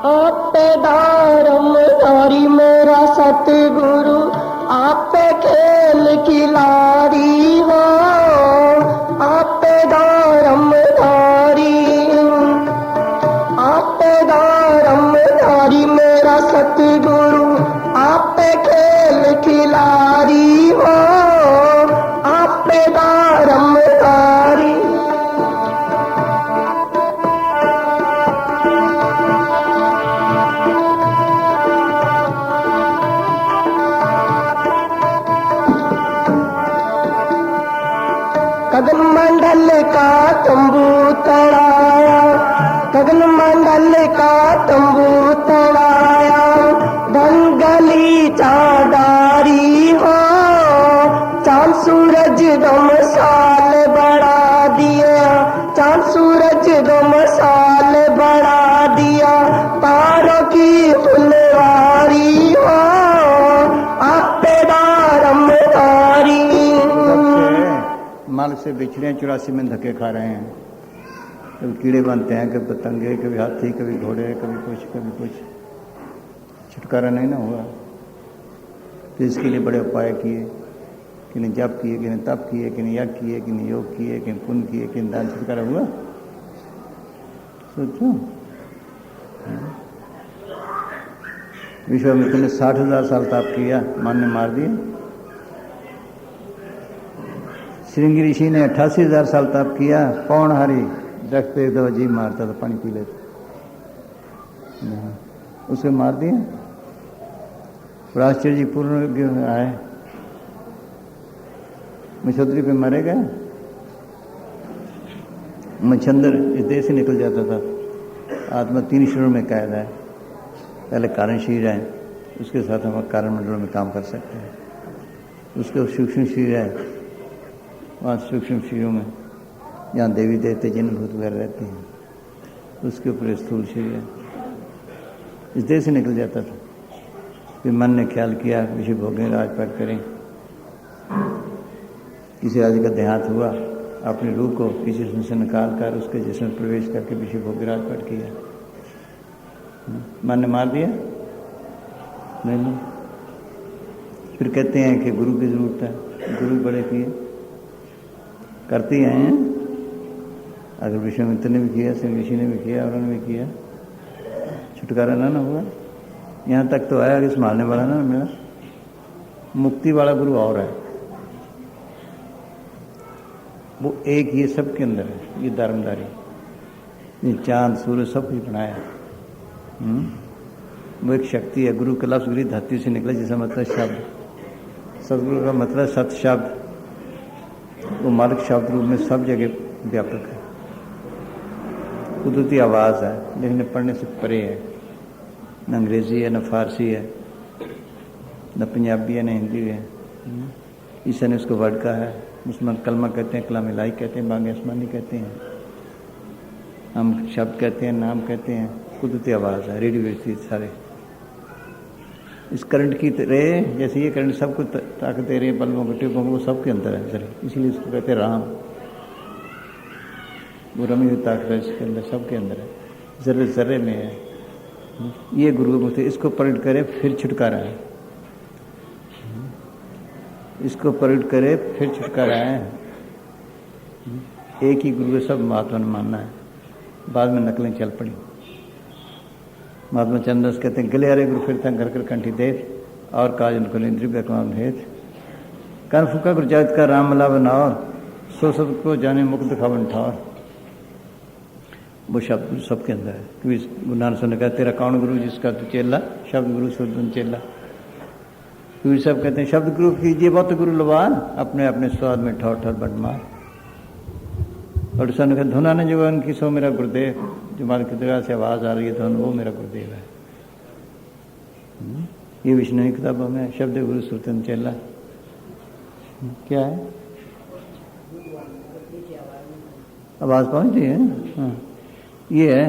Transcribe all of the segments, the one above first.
आपे धारम धारी मेरा सतगुरु, आपे खेल खिलाड़ी हो, आपे धारम धारी, आपे धारम धारी मेरा सतगुरु, आपे खेल खिलाड़ी हो, आपे धारम धारी। गगन मंडल का तंबू तड़ाया, गगन मंडल का तंबू तड़ाया, दंगली चादारी हो, चांद सूरज दो मसाल बढ़ा दिया, चांद सूरज दो मसाल बढ़ा दिया, तारों की फुलवारी हो, आपे दारम धारी। माल से बिछड़े 84 में धक्के खा रहे हैं, कभी कीड़े बनते हैं, कभी पतंगे, कभी हाथी, कभी घोड़े, कभी कुछ कभी कुछ, छुटकारा नहीं ना हुआ। तो इसके लिए बड़े उपाय किए, किन्हीं जप किए, किन्हीं तप किए, किन्हीं यज्ञ किए, किन्हीं योग किए, किन्हीं पुण्य किए, किन्हीं दान, छुटकारा हुआ? सोचो। विश्वामित्र ने 60,000 साल तप किया, मान ने मार दिया। श्रृंगी ऋषि ने 88,000 साल तप किया, पौनहारी दरख्त पे एक दफा जी मारता था, पानी पी लेता, उसे मार दिया। पराशर जी पूर्ण आए, मछोदरी पे मारे गए। मच्छंदर इस देश से निकल जाता था। आत्मा 3 शरीरों में कैद है। पहले कारण शरीर है, उसके साथ हम कारण मंडलों में काम कर सकते हैं। उसके सूक्ष्म शरीर है, वहाँ सूक्ष्म शरीरों में जहाँ देवी देवते जिन भूत वगैरह रहते हैं, उसके ऊपर स्थूल शरीर है। इस देश से निकल जाता था। फिर मन ने ख्याल किया विषय भोगें, राजपाट करें। किसी राज्य का देहांत हुआ, अपनी रूह को किसी से निकाल कर उसके जिसमें प्रवेश करके विषय भोग राजपाट किया। मन ने मार दिया? नहीं। फिर कहते हैं कि गुरु की जरूरत है, गुरु बड़े किए, करते हैं। अगर विश्वामित्र ने भी किया, श्री ऋषि ने भी किया, और उन्होंने भी किया, छुटकारा ना हुआ। यहाँ तक तो आया कि संभालने वाला ना मेरा मुक्ति वाला गुरु और है, वो एक ये सब के अंदर है। ये धर्मदारी, ये चांद सूरज सब कुछ बनाया। वो एक शक्ति है। गुरु का लफ्ज़ गुरी धरती से निकला, जिसका मतलब शब्द। सदगुरु का मतलब सत शब्द, वो मालिक शब्द रूप में सब जगह व्यापक है। कुदरती आवाज़ है, लेकिन पढ़ने से परे है। न अंग्रेज़ी है, न फारसी है, न पंजाबी है, न हिंदी है। ईसा ने उसको वर्ड कहा है। मुसलमान कलमा कहते हैं, कलाम इलाही कहते हैं, बांगे आसमानी कहते हैं, हम शब्द कहते हैं, नाम कहते हैं। कुदरती आवाज़ है, रेडियो सारे। इस करंट की तरह जैसे ये करंट सबको ताकत दे रहे हैं, बल्बों को, ट्यूबों को, वो सबके अंदर है जरे, इसीलिए इसको कहते हैं राम। वो रमी हुई ताकत है इसके अंदर, सबके अंदर है, जर्रे जर्रे में है। ये गुरु मुझसे इसको पलट करे फिर छुटकारा है, इसको पलट करे फिर छुटकारा है। एक ही गुरु सब महात्मा ने मानना है। बाद में नकलें चल पड़ी। महात्मा चंद्रदास कहते हैं, गलियारे गुरु फिरता घर कर कंठी देत, और काज उनको इंद्रिय बेकमान भेद। कन फूका गुरु जात का राम मला बनाओ, सो सब को जाने मुक्त खावन ठार। वो शब्द सबके अंदर है। क्योंकि गुरु नानक ने कहा, तेरा कौन गुरु जिसका तू चेला, शब्द गुरु सुरदन चेला। क्योंकि सब कहते हैं शब्द गुरु कीजिए बहुत गुरु लवान, अपने अपने स्वाद में ठौर ठौर बंटमार। और सन कहा, धुना ने जो उनकी सो मेरा गुरुदेव, जो मान की तरह से आवाज़ आ रही है धुन, वो मेरा गुरुदेव है। ये विष्णु की किताबों में शब्द गुरु सुरतन चेला क्या है, आवाज़ पहुँचती है। हाँ, ये है,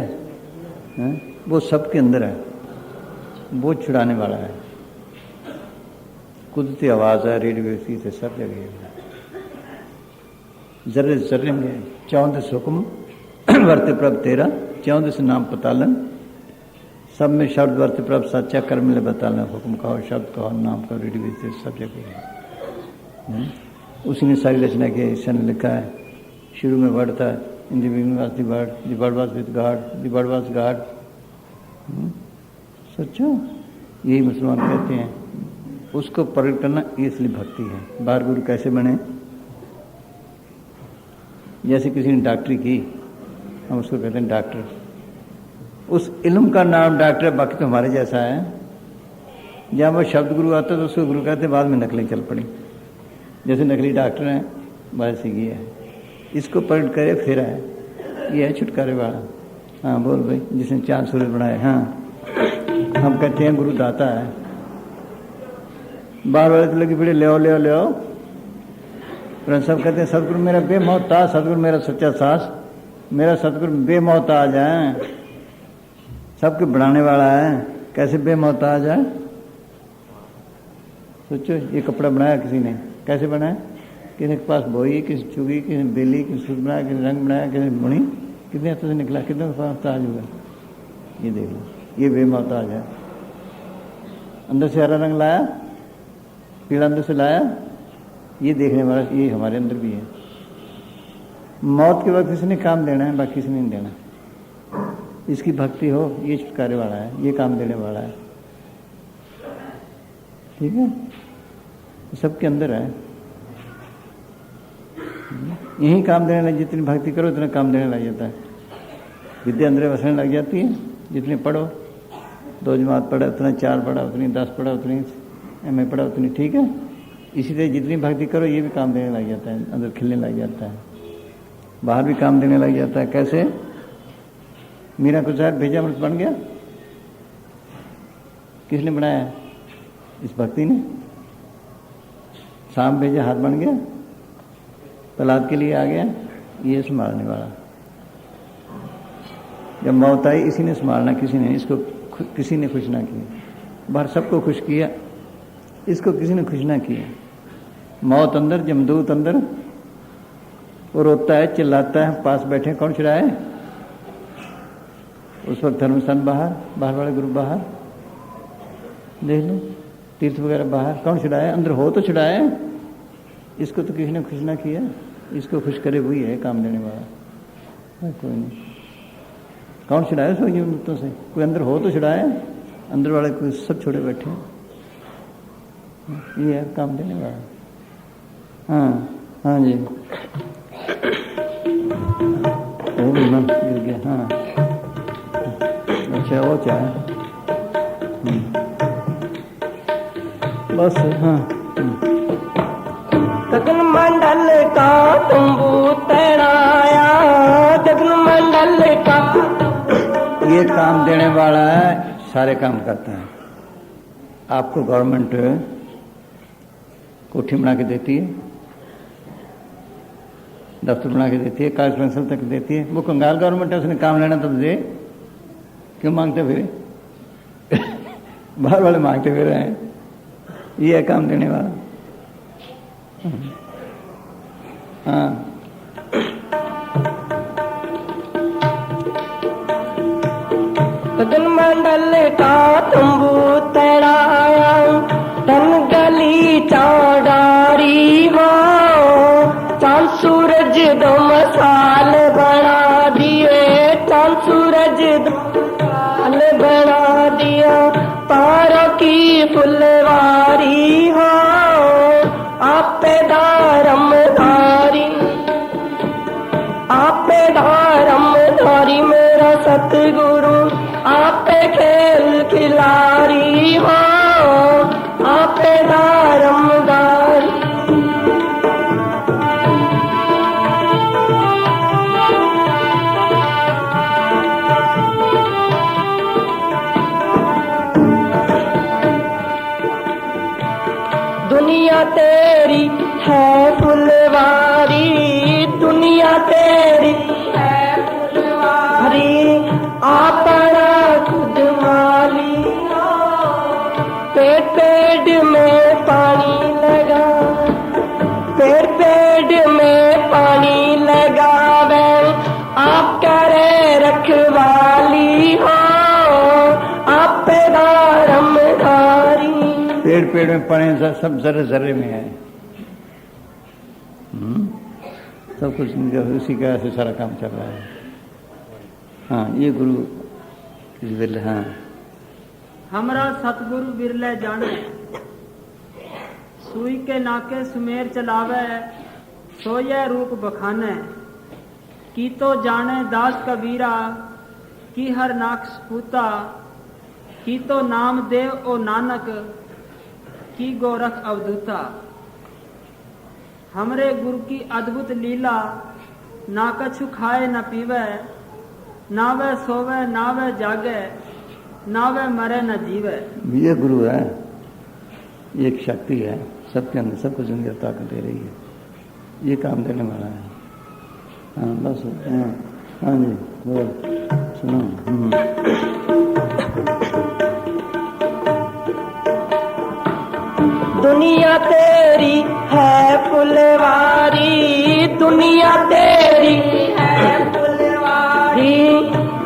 वो सबके अंदर है, वो छुड़ाने वाला है। कुदरती आवाज़ है, रेडियो से सब जगह, जर्रे जर्रे में 14 हुक्म वर्ते प्रभ तेरा, 14 नाम पतालन, सब में शब्द वर्त प्रभ सच्चा कर्म ले बताना, हुक्म कहो, शब्द कहो, नाम कहो, रीढ़ी बीते सब जगह। उसी ने सारी रचना की है। ईश्वर ने लिखा है शुरू में वर्ड था, in the beginning was the word, the word was with God, the word was God. सच्चो यही मुसलमान कहते हैं। उसको प्रकट करना इसलिए भक्ति है। बाहर गुरु कैसे बने? जैसे किसी ने डॉक्टरी की, हम उसको कहते हैं डॉक्टर। उस इल्म का नाम डॉक्टर है, बाकी तो हमारे जैसा है। जहाँ वो शब्द गुरु आता है तो उसको गुरु कहते हैं, बाद में नकलें चल पड़ी। जैसे नकली डॉक्टर हैं, बस ये है। इसको प्रकट करे फिर है, ये है छुटकारे वाला। हाँ बोल भाई, जिसने चांद सूरज बनाए। हाँ हम कहते हैं गुरु दाता है। बाहर वाले तो लगे फिर ले आओ ले आओ ले आओ। पर सब कहते हैं सदगुरु मेरा बेमौताज, सदगुरु मेरा सच्चा सास, मेरा सदगुरु बेमौताज है, सबके बनाने वाला है। कैसे बेमौताज है? सोचो, ये कपड़ा बनाया किसी ने, कैसे बनाया? किसी के पास बोई, किसी चुगी, किसी बेली, किसी सूट बनाया, किसी रंग बनाया, किसी बुनी, कितने हाथों से निकला, कितने मोहताज हुआ। ये देख लो, ये बेमौताज है। अंदर से हरा रंग लाया, पीला अंदर से लाया, ये देखने वाला, ये हमारे अंदर भी है। मौत के वक्त किसी ने काम देना है, बाकी किसी ने नहीं देना। इसकी भक्ति हो, ये छुटकारे वाला है, ये काम देने वाला है। ठीक है, सबके अंदर है। यही काम देने लग, जितनी भक्ति करो उतना काम देने लग जाता है। विद्या अंदर बसने लग जाती है। जितने पढ़ो, 2 जमात पढ़ा उतना, 4 पढ़ा उतनी, 10 पढ़ा उतनी, MA पढ़ा उतनी। ठीक है, इसी तरह जितनी भक्ति करो ये भी काम देने लग जाता है, अंदर खिलने लग जाता है, बाहर भी काम देने लग जाता है। कैसे? मीरा को शायद भेजा अमृत बन गया, किसने बनाया? इस भक्ति ने। सांप भेजा, हाथ बन गया, प्रहलाद के लिए आ गया, ये संभालने वाला। जब मौत आई इसी ने संभालना, किसी ने इसको, किसी ने खुश ना किया। बाहर सबको खुश किया, इसको किसी ने खुश ना किया। मौत अंदर, जमदूत अंदर, वो रोता है, चिल्लाता है, पास बैठे, कौन छुड़ाए? उस वक्त धर्मस्थान बाहर, बाहर वाले ग्रुप बाहर, देख लो, तीर्थ वगैरह बाहर, कौन छुड़ाए? अंदर हो तो छुड़ाए। इसको तो किसी ने खुश ना किया, इसको खुश करे वही है काम देने वाला। कोई नहीं, कौन छुड़ाए सो ये मृतों से? कोई अंदर हो तो छुड़ाए, अंदर वाले कोई सब छोड़े बैठे, ये है काम देने वाला। हाँ हाँ जी, वो भी मन गिर गया। हाँ अच्छा, वो क्या है? बस। हाँ, गगन मंडल का तंबू तैराया, गगन मंडल का। ये काम देने वाला है, सारे काम करता है। आपको गवर्नमेंट कोठी बना के देती है, दफ्तर बना के देती है, कागज पेंसिल तक देती है। वो कंगाल गवर्नमेंट है, उसने काम लेना तब दे, क्यों मांगते फिर? बाहर वाले मांगते फिर हैं। ये है काम देने वाला। हाँ, गगन मंडल का तंबू तैराया, धन गली चौडारी हो, चांद सूरज दो मसाल बना दिए, चांद सूरज दो मसाल बना दिया। तारों की फुलवारी हो, आपे धारम धारी, आपे धारम धारी मेरा सतगुरु, आपे खेल खिलारी हो, आपे धारम धारी। दुनिया तेरी है फुलवारी, दुनिया तेरी है फुलवारी, अपना खुद माली हो, पेड़ पेड़ में पानी लगा, पेड़ पेड़ में पानी लगावे, आप करे रखवाली हो, पेड़ पेड़ में पड़े, सब जर्रे जर्रे में है। सब कुछ उसी का से सारा काम चल रहा है। हाँ, ये गुरु बिरले। हाँ, हमरा सतगुरु बिरले जाने, सुई के नाके सुमेर चलावे, सोये रूप बखाने, की तो जाने दास कबीरा, की हर नाक सपूता, की तो नाम देव ओ नानक, की गोरख अवधूता। हमरे गुरु की अद्भुत लीला, ना कछु खाए न पीवे, ना वे सोवे ना वे जागे, ना वे मरे न जीवे। ये गुरु है, ये एक शक्ति है सबके अंदर, सबको जिंदगी ताकत दे रही है, ये काम देने वाला है। हाँ बस। हाँ जी, बोल सुनो। दुनिया तेरी है फुलवारी, दुनिया तेरी है फुलवारी,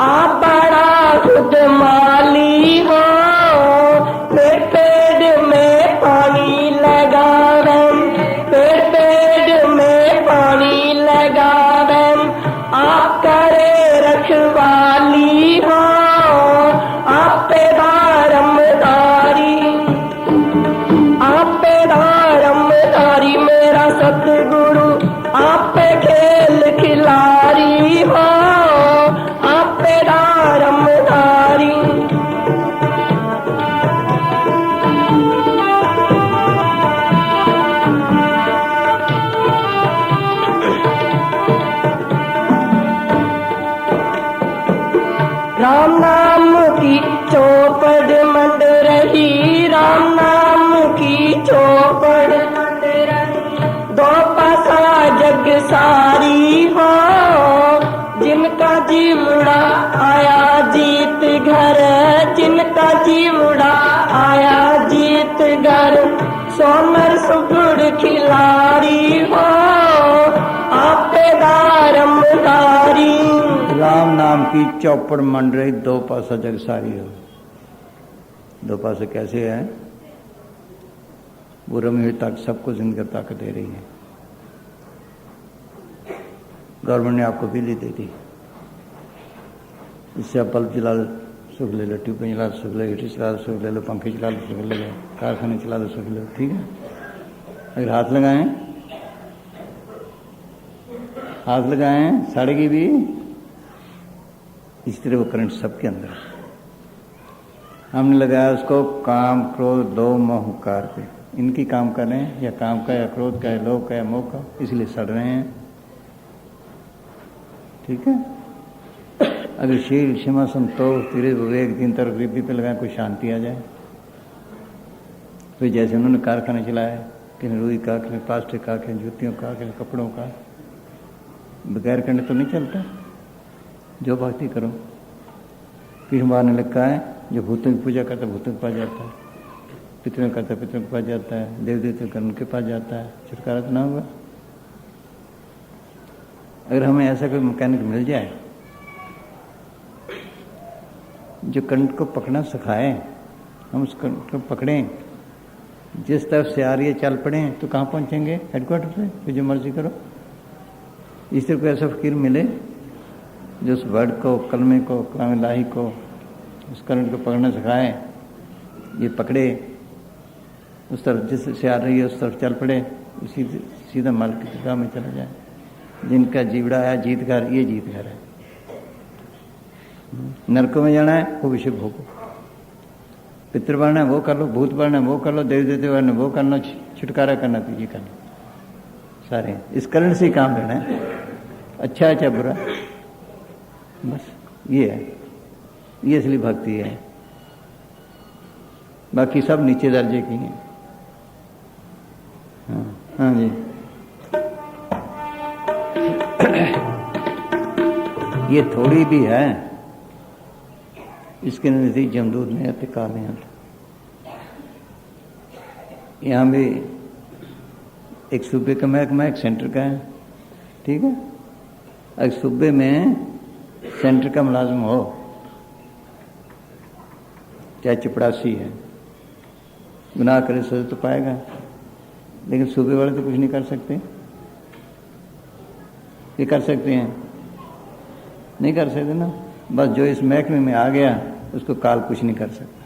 आप बड़ा खुद माली हो, पेड़ पेड़ में पानी लगावे, पेड़ पेड़ में पानी लगावे, आप करे रखवाली हो, आप पे दारमदारी, आप पे दारमदारी, मेरा सतगुरु आप पे खेल खिलारी हो, आप पे दारमदारी। राम नाम की चौपड़ मंड रही, राम नाम की चौपड़ मंड रही, दो पासा जग सारी हो, जिनका जीवड़ा आया जीत घर, जिनका जीवड़ा आया जीत घर, सोनर सुगुड़ खिलारी हो, आप पे दारमदारी। राम नाम की चौपड़ मंड रही, दो पासा जग सारी हो। दो पासे कैसे है? बुरा में तक सबको जिंदगी ताकत दे रही है। गवर्नमेंट ने आपको बिजली दे दी, इससे आप बल्ब जला लो सुख ले लो, ट्यूबें जला लो सुख ले लो, हीटर चला लो सुख ले लो, पंखे चला लो सुख ले लो, कारखाने चला लो सुख ले लो। ठीक है, अगर हाथ लगाएं सड़ेगी भी। इस तरह वो करंट सबके अंदर है। हमने लगाया उसको काम क्रोध दो मोहकार पे, इनकी काम कर रहे हैं, या काम का या क्रोध का या लोभ का या मोह का, इसलिए सड़ रहे हैं। ठीक है, अगर शील क्षमा संतोष तिरे विवेक दिन तरफ गरीबी पे लगाए, कोई शांति आ जाए। फिर जैसे उन्होंने कारखाने चलाए, किन रुई का, किन प्लास्टिक का, किन जूतियों का, किन कपड़ों का, बगैर करने तो नहीं चलता। जो भक्ति करो, किस बार ने लिखा है, जो भूतों की पूजा करता है भूतों के पास जाता है, पितरों करता है पितरों के पास जाता है, देव देवता कर उनके पास जाता है, छुटकारा तो ना होगा। अगर हमें ऐसा कोई मैकेनिक मिल जाए जो करंट को पकड़ना सिखाए, हम उस करंट को पकड़ें, जिस तरफ से आ रही है चल पड़े, तो कहाँ पहुँचेंगे? हेडक्वार्टर पे। फिर जो मर्जी करो। इस तरह को ऐसा फकीर मिले जो उस वर्ड को, कलमे को, कलाम इलाही को, उस करंट को पकड़ना सिखाए, ये पकड़े, उस तरफ जिस से आ रही है उस तरफ चल पड़े, उसी सीधा मार्ग की दिशा में चला जाए। जिनका जीवड़ा है जीत घर, ये जीत घर है। नरकों में जाना है वो विषय भोगो, पितृ बनना है वो कर लो, भूत बनना है वो कर लो, देव देवते बनना वो करना, छुटकारा करना तो ये करना, सारे इस करंट से ही काम लेना है। अच्छा अच्छा बुरा, बस ये है, ये असली भक्ति है। बाकी सब नीचे दर्जे की हैं। हाँ हाँ जी। ये थोड़ी भी है, इसके नजदीक जमदूत नहीं आते, काल नहीं आते। यहाँ भी एक सूबे का महकमा एक सेंटर का है। ठीक है, अगर सूबे में सेंटर का मुलाजिम हो, चाहे चपड़ासी है गुनाह करे सजा तो पाएगा, लेकिन सूबे वाले तो कुछ नहीं कर सकते। ये कर सकते हैं? नहीं कर सकते ना। बस जो इस महकमे में आ गया उसको काल कुछ नहीं कर सकता,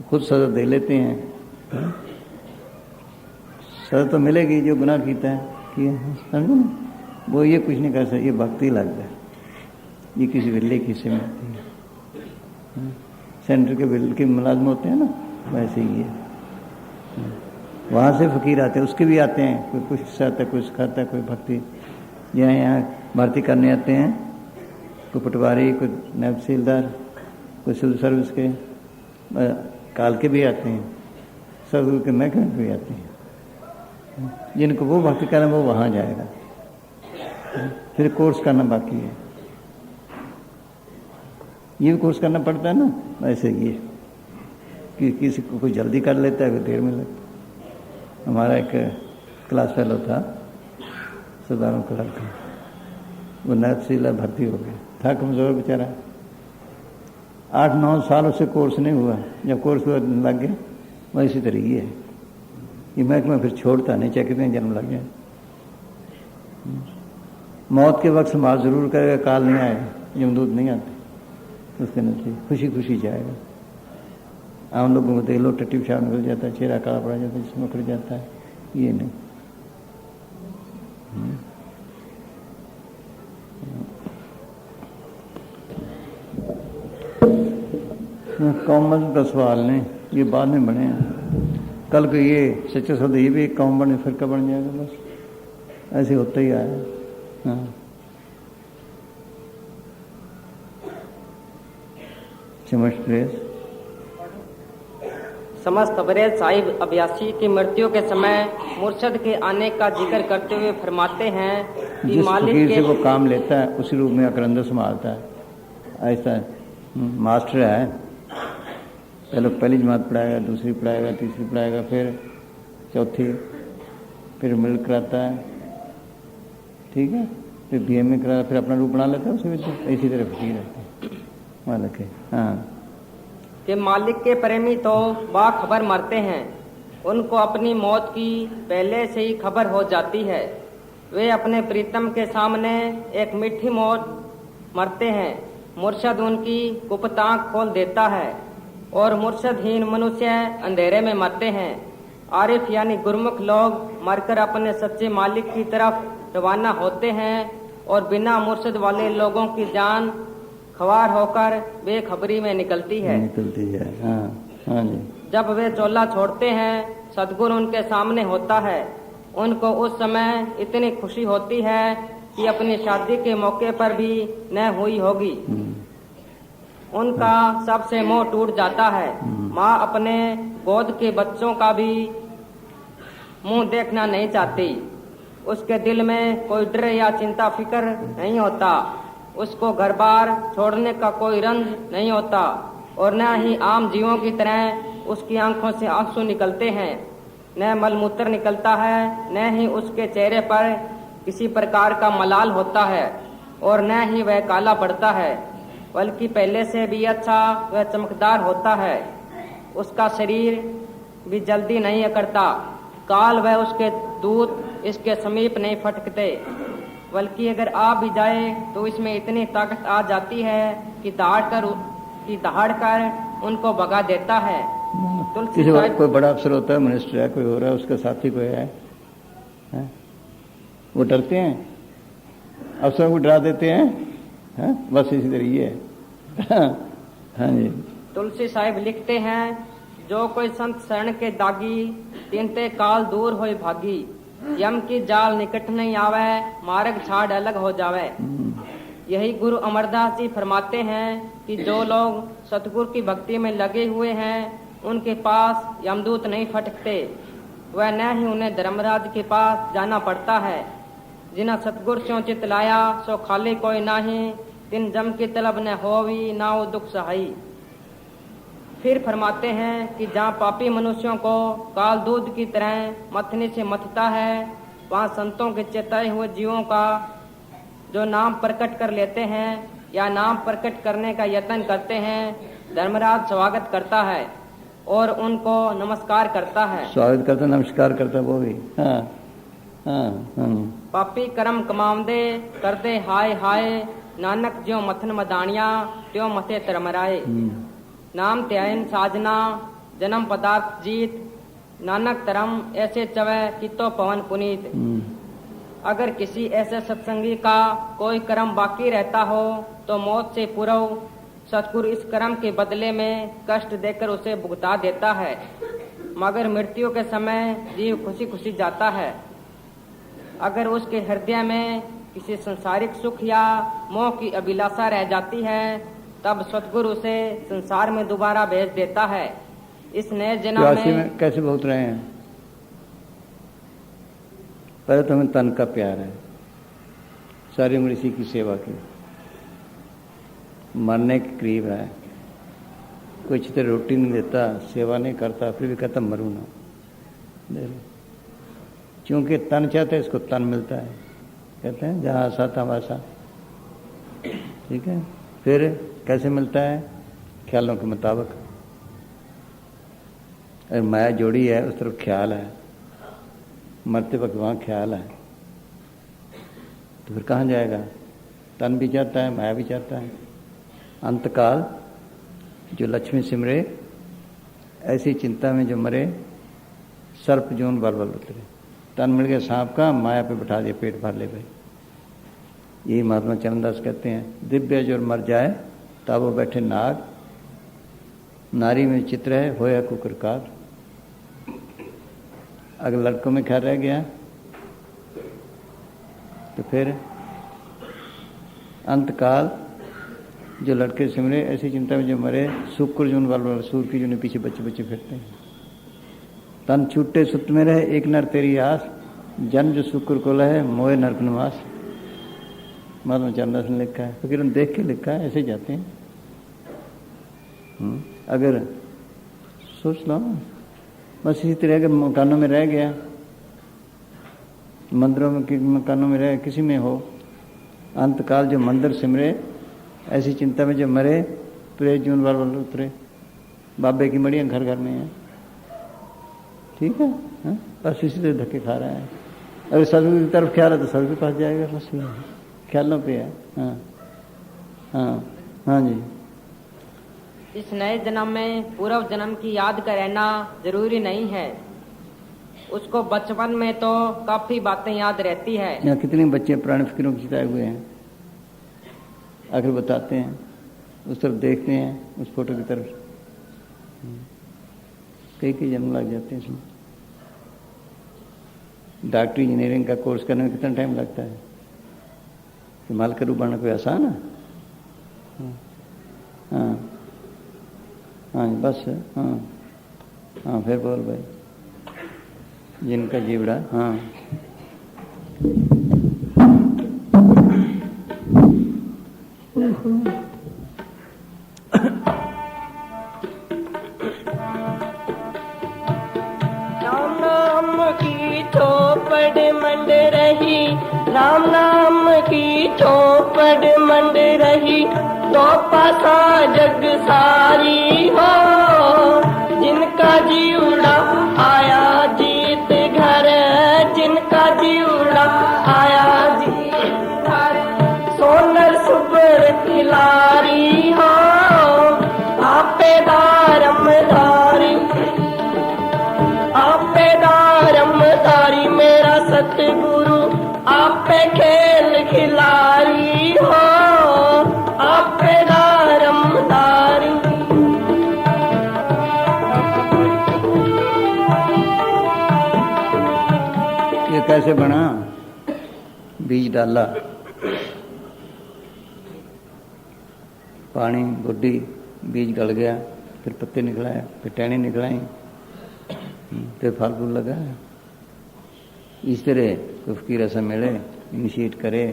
खुद सजा दे लेते हैं। सजा तो मिलेगी जो गुनाह कीता है, किया है, समझो ना। वो ये कुछ नहीं कर सकता, ये भक्ति लगता है, ये किसी बिल्ले की हिस्से में होती है। सेंटर के बिल के मुलाजम होते हैं ना, वैसे ही है। वहाँ से फकीर आते हैं, उसके भी आते हैं, कोई कुछ सिखाता है, कोई सिखाता है, कोई भक्ति यहाँ भर्ती करने आते हैं, कोई पटवारी, कोई नायब तहसीलदार, कोई सिविल सर्विस के, काल के भी आते हैं, सदगुरु के महकमे भी आते हैं। जिनको वो भक्ति करना वो वहाँ जाएगा, फिर कोर्स करना बाकी है। ये भी कोर्स करना पड़ता है ना, वैसे ये कि किसी को कोई जल्दी कर लेता है, कोई देर में लगता है। हमारा एक क्लास फेलो था, सुधारों का लड़का, वो नायब तहसीलदार भर्ती हो गया, था कमज़ोर बेचारा, 8-9 साल उससे कोर्स नहीं हुआ। जब कोर्स हुआ लग गया, वह इसी तरीके है। ये महकमा फिर छोड़ता नहीं, चाहे कितने जन्म लग गए। मौत के वक्त संभाल जरूर करेगा, काल नहीं आएगा, यमदूत नहीं आते, उसके नजदीक खुशी खुशी जाएगा। आम लोगों को देख लो, टट्टी पेशाब निकल जाता है, चेहरा काला पड़ जाता है, जिसमें उखड़ जाता है, ये नहीं। कॉमन का सवाल नहीं, ये बाद में बने हैं। कल को ये सच्चे सौदे ये भी एक कौम बने, फिरका बन जाएगा, बस ऐसे होता ही आया। हाँ, समस्त तबरेज साहिब अभ्यासी की मृत्यु के समय मुर्शद के आने का जिक्र करते हुए फरमाते हैं कि जिस मालिक फकीर के से वो काम लेता है उसी रूप में अकरंदर संभालता है। ऐसा मास्टर है, पहले पहली जमात पढ़ाएगा, दूसरी पढ़ाएगा, तीसरी पढ़ाएगा, फिर चौथी, फिर मिल कराता है, ठीक है, फिर BA करा, फिर अपना रूप बना लेता है उसी में। इसी तरह फकीर रहते हैं मालिक है। हाँ, कि मालिक के प्रेमी तो बाखबर मरते हैं, उनको अपनी मौत की पहले से ही खबर हो जाती है। वे अपने प्रीतम के सामने एक मीठी मौत मरते हैं। मुर्शद उनकी गुप्त आँख खोल देता है और मुर्शदहीन मनुष्य अंधेरे में मरते हैं। आरिफ यानी गुरमुख लोग मरकर अपने सच्चे मालिक की तरफ रवाना होते हैं और बिना मुर्शद वाले लोगों की जान खवार होकर बेखबरी में निकलती है। हाँ, हाँ जी। जब वे चोला छोड़ते हैं, सदगुरु उनके सामने होता है। उनको उस समय इतनी खुशी होती है कि अपनी शादी के मौके पर भी न हुई होगी। उनका सबसे मोह टूट जाता है। माँ अपने गोद के बच्चों का भी मुंह देखना नहीं चाहती। उसके दिल में कोई डर या चिंता फिक्र नहीं होता। उसको घर बार छोड़ने का कोई रंज नहीं होता और न ही आम जीवों की तरह उसकी आंखों से आंसू निकलते हैं, न मलमूत्र निकलता है, न ही उसके चेहरे पर किसी प्रकार का मलाल होता है और न ही वह काला पड़ता है, बल्कि पहले से भी अच्छा वह चमकदार होता है। उसका शरीर भी जल्दी नहीं अकड़ता। काल वह उसके दूत इसके समीप नहीं फटकते, बल्कि अगर आ भी जाए तो इसमें इतनी ताकत आ जाती है कि दहाड़ कर उनको भगा देता है। किसी वक्त कोई बड़ा अफसर होता है, मिनिस्टर है, कोई हो रहा है, उसका साथी कोई है? वो डरते हैं, अफसरों को डरा देते हैं। है? बस इसी तरह ये है। हाँ जी। तुलसी साहिब लिखते हैं, जो कोई संत शरण के दागी, तिनते काल दूर होए भागी। यम की जाल निकट नहीं आवे, मार्ग छाड़ अलग हो जावे। यही गुरु अमरदास जी फरमाते हैं कि जो लोग सतगुरु की भक्ति में लगे हुए हैं उनके पास यमदूत नहीं फटकते, वह न ही उन्हें धर्मराज के पास जाना पड़ता है। जिन्हें सतगुरु स्यों चित लाया सो खाली कोई नाही, तिन जम की तलब न होवी ना वो दुख सहाई। फिर फरमाते हैं कि जहाँ पापी मनुष्यों को काल दूध की तरह मथने से मथता है, वहाँ संतों के चेताए हुए जीवों का जो नाम प्रकट कर लेते हैं या नाम प्रकट करने का यत्न करते हैं, धर्मराज स्वागत करता है। और उनको नमस्कार करता है। स्वागत करता, नमस्कार करता वो भी। हाँ हाँ हाँ। पापी कर्म कमावदे करदे हाय हाय, नानक ज्यों मथन मदानिया त्यों मथे तरमराए। नाम त्यायन साजना जन्म पदार्थ जीत, नानक तरम ऐसे चवै कितो पवन पुनीत। अगर किसी ऐसे सत्संगी का कोई कर्म बाकी रहता हो तो मौत से पूर्व सतगुरु इस कर्म के बदले में कष्ट देकर उसे भुगता देता है, मगर मृत्यु के समय जीव खुशी खुशी जाता है। अगर उसके हृदय में किसी संसारिक सुख या मोह की अभिलाषा रह जाती है तब सतगुरु उसे संसार में दोबारा भेज देता है। इस नए जन्म में कैसे भुगत रहे हैं? पहले तो हमें तन का प्यार है, सारी उम्र इसी की सेवा की, मरने के करीब है, कोई अच्छी रोटी नहीं देता, सेवा नहीं करता, फिर भी कहता मरू ना। दे लो, क्योंकि तन चाहते इसको तन मिलता है, कहते हैं जहाँ आशा था वैसा। ठीक है, फिर कैसे मिलता है? ख्यालों के मुताबिक। अगर माया जोड़ी है उस तरफ ख्याल है, मरते वक्त वहाँ ख्याल है, तो फिर कहाँ जाएगा? तन भी चाहता है, माया भी चाहता है। अंतकाल जो लक्ष्मी सिमरे, ऐसी चिंता में जो मरे, सर्प जोन बल बल उतरे। तन मिल गया सांप का, माया पे बैठा दिया, पेट भर ले भाई। यही महात्मा चरणदास कहते हैं, दिव्य जो मर जाए तब वो बैठे नाग, नारी में चित्र है होया कुकरकार। अगर लड़कों में ख्याल रह गया तो फिर अंतकाल जो लड़के सिमरे, ऐसी चिंता में जो मरे, शुक्र जो वाल सूर की जो पीछे बच्चे बच्चे फिरते हैं। तन छूटे सुत में रहे एक नर तेरी आस, जन्म जो शुक्र को लहे मोए नरक निवास। महात्मा चरणदास ने लिखा है, फकीर देख के लिखा है, ऐसे जाते हैं। अगर सोच लो बस इसी तरह के मकानों में रह गया, मंदिरों में मकानों में रह, किसी में हो, अंतकाल जो मंदिर सिमरे, ऐसी चिंता में जो मरे, प्रेत जून वाल उतरे। बाबे की मड़ियाँ घर घर में है, ठीक है, हा? बस इसी तरह धक्के खा रहा है। अगर सदगुरु की तरफ ख्याल है तो सदगुरु के पास जाएगा, बस ख्यालों पे है। हाँ हाँ हाँ जी। इस नए जन्म में पूर्व जन्म की याद का रहना जरूरी नहीं है। उसको बचपन में तो काफी बातें याद रहती है। यहाँ कितने बच्चे पुराने फिक्रों की चिताए हुए हैं, आखिर बताते हैं, उस तरफ देखते हैं, उस फोटो की तरफ। कई कई जन्म लग जाते हैं इसमें। डॉक्टरी इंजीनियरिंग का कोर्स करने में कितना टाइम लगता है? हिमाल का रूप बनना कोई आसान है? हाँ हाँ बस। हाँ हाँ फिर बोल भाई, जिनका जीवड़ा। हाँ राम नाम की चौपड़ मंड रही, राम नाम की चौपड़ मंड रही, तो पासा जग सारी हो, जिनका जीवड़ा आया जीत घर, जिनका जीवड़ा आया जीत घर, सोनर सुबर खिलारी हो, आपे दारमदारी, आपे दारमदारी, मेरा सतगुरु आपे खेल खिलारी हो, आपे दारमदारी। ये कैसे बना? बीज डाला, पानी बुड्ढी, बीज गल गया, फिर पत्ते निकलाए, फिर टहनी निकलाई, फिर फल फूल लगा। इस तरह कोई फकीर ऐसा मिले, इनिशिएट करे,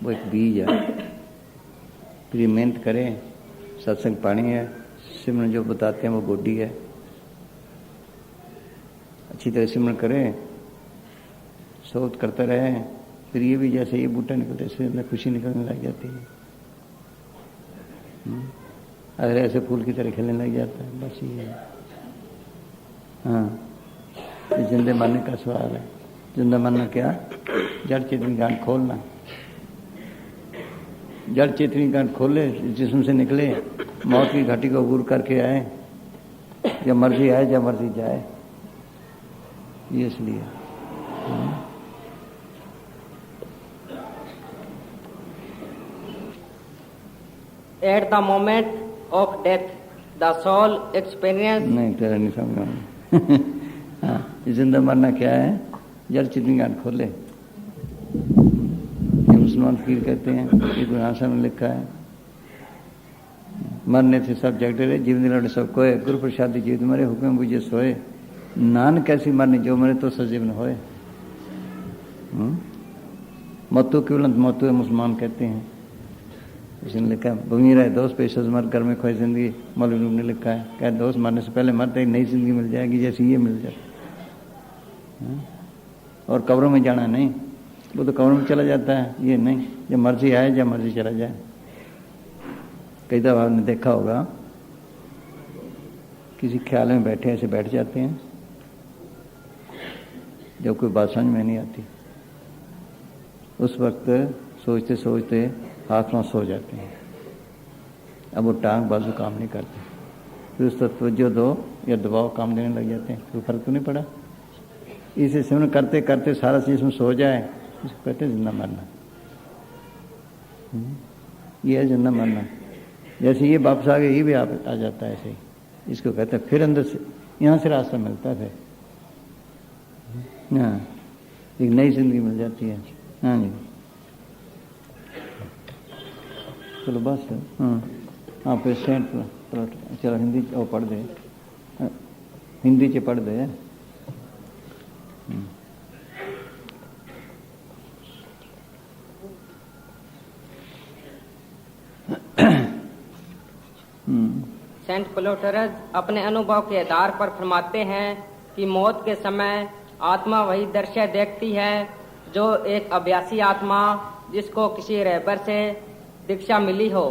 वो एक बीज है, फिर ये मेहनत करे, सत्संग पानी है, सिमरन जो बताते हैं वो गोडी है, अच्छी तरह सिमरन करे, सोच करता रहे, फिर ये भी जैसे ये बूटा निकलते इससे अंदर खुशी निकलने लग जाती है। अगर ऐसे फूल की तरह खिलने लग जाता है, बस ये है। हाँ, ये जिंदे मरने का सवाल है। जिंदा मरना क्या? जड़ चेतनी गांठ खोलना। जड़ चेतनी गांठ खोले, जिस्म से निकले, मौत की घाटी को अबूर करके आए, जब मर्जी आए जब मर्जी जाए, ये इसलिए। At the moment of death, the soul experience नहीं, तेरा नहीं समझ में। हाँ, जिंदा मरना क्या है? जड़ चेतनी गांठ खोले। ये मुसलमान फकीर कहते हैं, ये गुरु में लिखा है। मरने से सब जग डरे, जीवन लड़े सब कोय, गुरु प्रसादी जीवित मरे, हुक्म बुझे सोए, नान कैसी मरनी जो मरे तो सजीवन होए। मत्तू केवलंत मत्तू है, मुसलमान कहते हैं। इसने लिखा है, बमीरा है दोस्त पेशज मर घर में खोए जिंदगी, मौलवी ने लिखा है, क्या दोस्त मरने से पहले मरते एक नई जिंदगी मिल जाएगी जैसी ये मिल जाए। और कब्रों में जाना नहीं, वो तो कब्रों में चला जाता है, ये नहीं, जब मर्जी आए जब मर्जी चला जाए। कई दफा आपने देखा होगा, किसी ख्याल में बैठे ऐसे बैठ जाते हैं, जब कोई बात समझ में नहीं आती, उस वक्त सोचते सोचते हाथ पांव सो जाते हैं। अब वो टांग बाजू काम नहीं करते, फिर उस पर तवज्जो दो या दबाव काम देने लग जाते हैं, तो फर्क तो नहीं पड़ा। इसे सिमरन करते करते सारा जिस्म सो जाए, इसको कहते हैं जिंदा मरना। ये है जिंदा मरना। जैसे ये वापस आ गए, ये भी आ जाता है ऐसे ही, इसको कहते हैं फिर अंदर से यहाँ से रास्ता मिलता है, फिर हाँ, एक नई जिंदगी मिल जाती है। हाँ जी, चलो बस। हाँ हाँ, फिर सेंट चलो हिंदी वो पढ़ दे, हिंदी च पढ़ दे। सेंट प्लूटरस अपने अनुभव के आधार पर फरमाते हैं कि मौत के समय आत्मा वही दृश्य देखती है जो एक अभ्यासी आत्मा, जिसको किसी रहबर से दीक्षा मिली हो,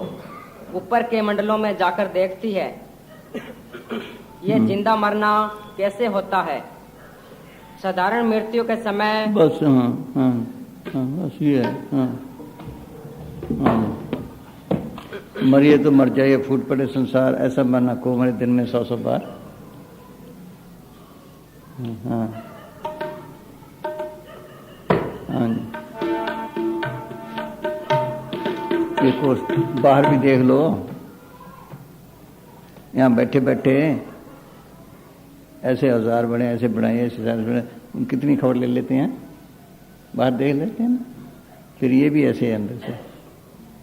ऊपर के मंडलों में जाकर देखती है। ये जिंदा मरना कैसे होता है? साधारण मृत्यु के समय बस हाँ हाँ हाँ, बस ये है। हाँ हाँ, मरिए तो मर जाइए, फूट पड़े संसार, ऐसा मरना को मरे दिन में 100 बार। हाँ हाँ जी, एक और बाहर भी देख लो, यहाँ बैठे बैठे ऐसे औजार बने, ऐसे बनाए, ऐसे बने, कितनी खबर ले लेते हैं, बाहर देख लेते हैं ना। फिर ये भी ऐसे है, अंदर से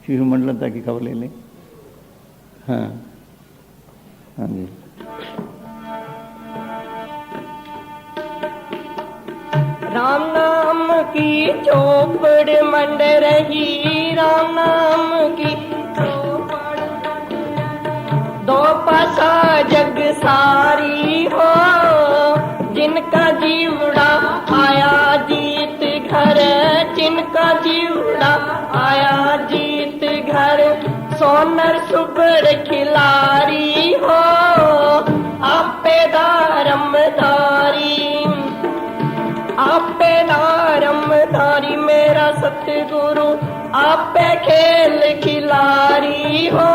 शिशु मंडलता की खबर ले लें। हाँ हाँ जी, राम नाम की चौपड़ मंड रही, राम नाम की चौपड़, दो पासा जग सारी हो, जिनका जीवड़ा आया जीत घर, जिनका जीवड़ा आया जीत घर, सोनर सुबर खिलारी हो, आपे दारमदारी, आपे दारमदारी मेरा सतगुरु, आपे खेल खिलारी हो,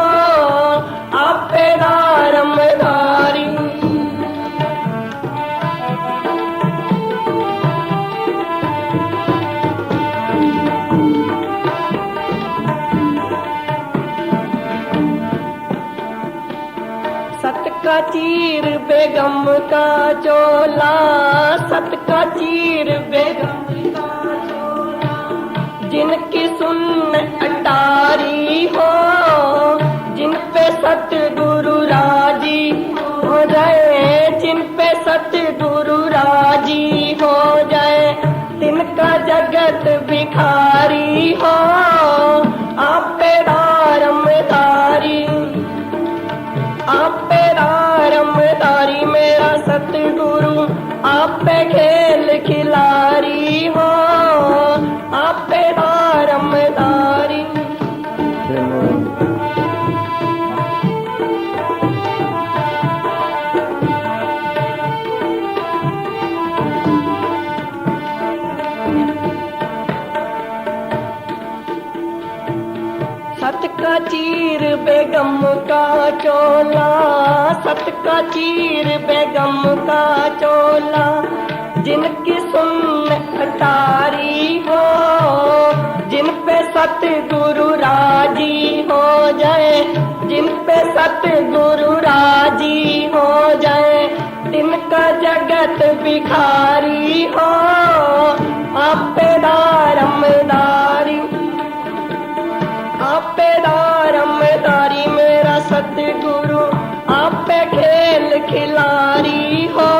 आपे दारमदारी। सत का चीर बेगम का चोला, सत का चीर बेगम का चोला, जिनकी सुन अटारी हो, जिन पे सतगुरु राजी हो जाए, जिन पे सतगुरु राजी हो जाए, तिनका जगत भिखारी हो, आपे दारमदारी, आपे दारमदारी मेरा सतगुरु, आपे खेल खिलारी हो, आपे दारमदारी। बेगम का चोला, सत का चीर बेगम का चोला, जिनकी सुन अटारी हो, जिन पे सतगुरु राजी हो जाए, जिन पे सतगुरु राजी हो जाए, तिनका जगत भिखारी हो। आपे दारमदारी, आपे दारमदारी मेरा सतगुरु, आपे खेल खिलारी हो।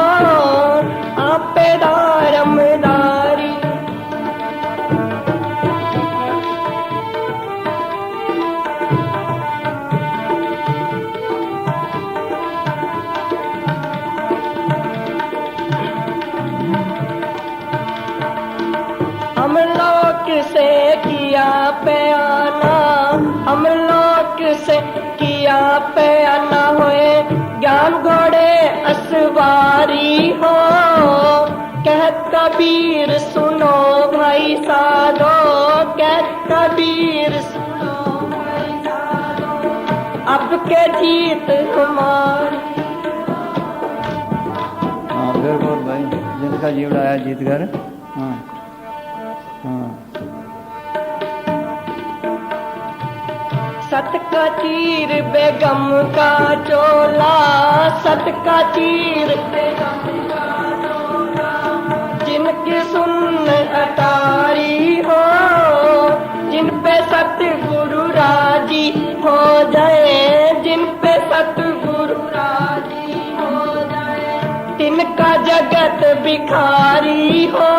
आपे दारमदारी, हम लोग से किया प्याना, हम लोग से किया प्याना होए, ज्ञान घोड़े असवारी हो। कहत कबीर सुनो भाई साधो, कहत कबीर सुनो भाई साधो, अब के जीत हमारी। हाँ फिर बोल भाई, जिनका जीवड़ा आया जीत कर। हाँ हाँ। सत का चीर बेगम का चोला, सत का चीर बेगम का चोला, जिनकी सुन अटारी हो, जिन पे सतगुरु राजी हो जाए, जिन पे सतगुरु राजी हो जाए, तिनका जगत भिखारी हो।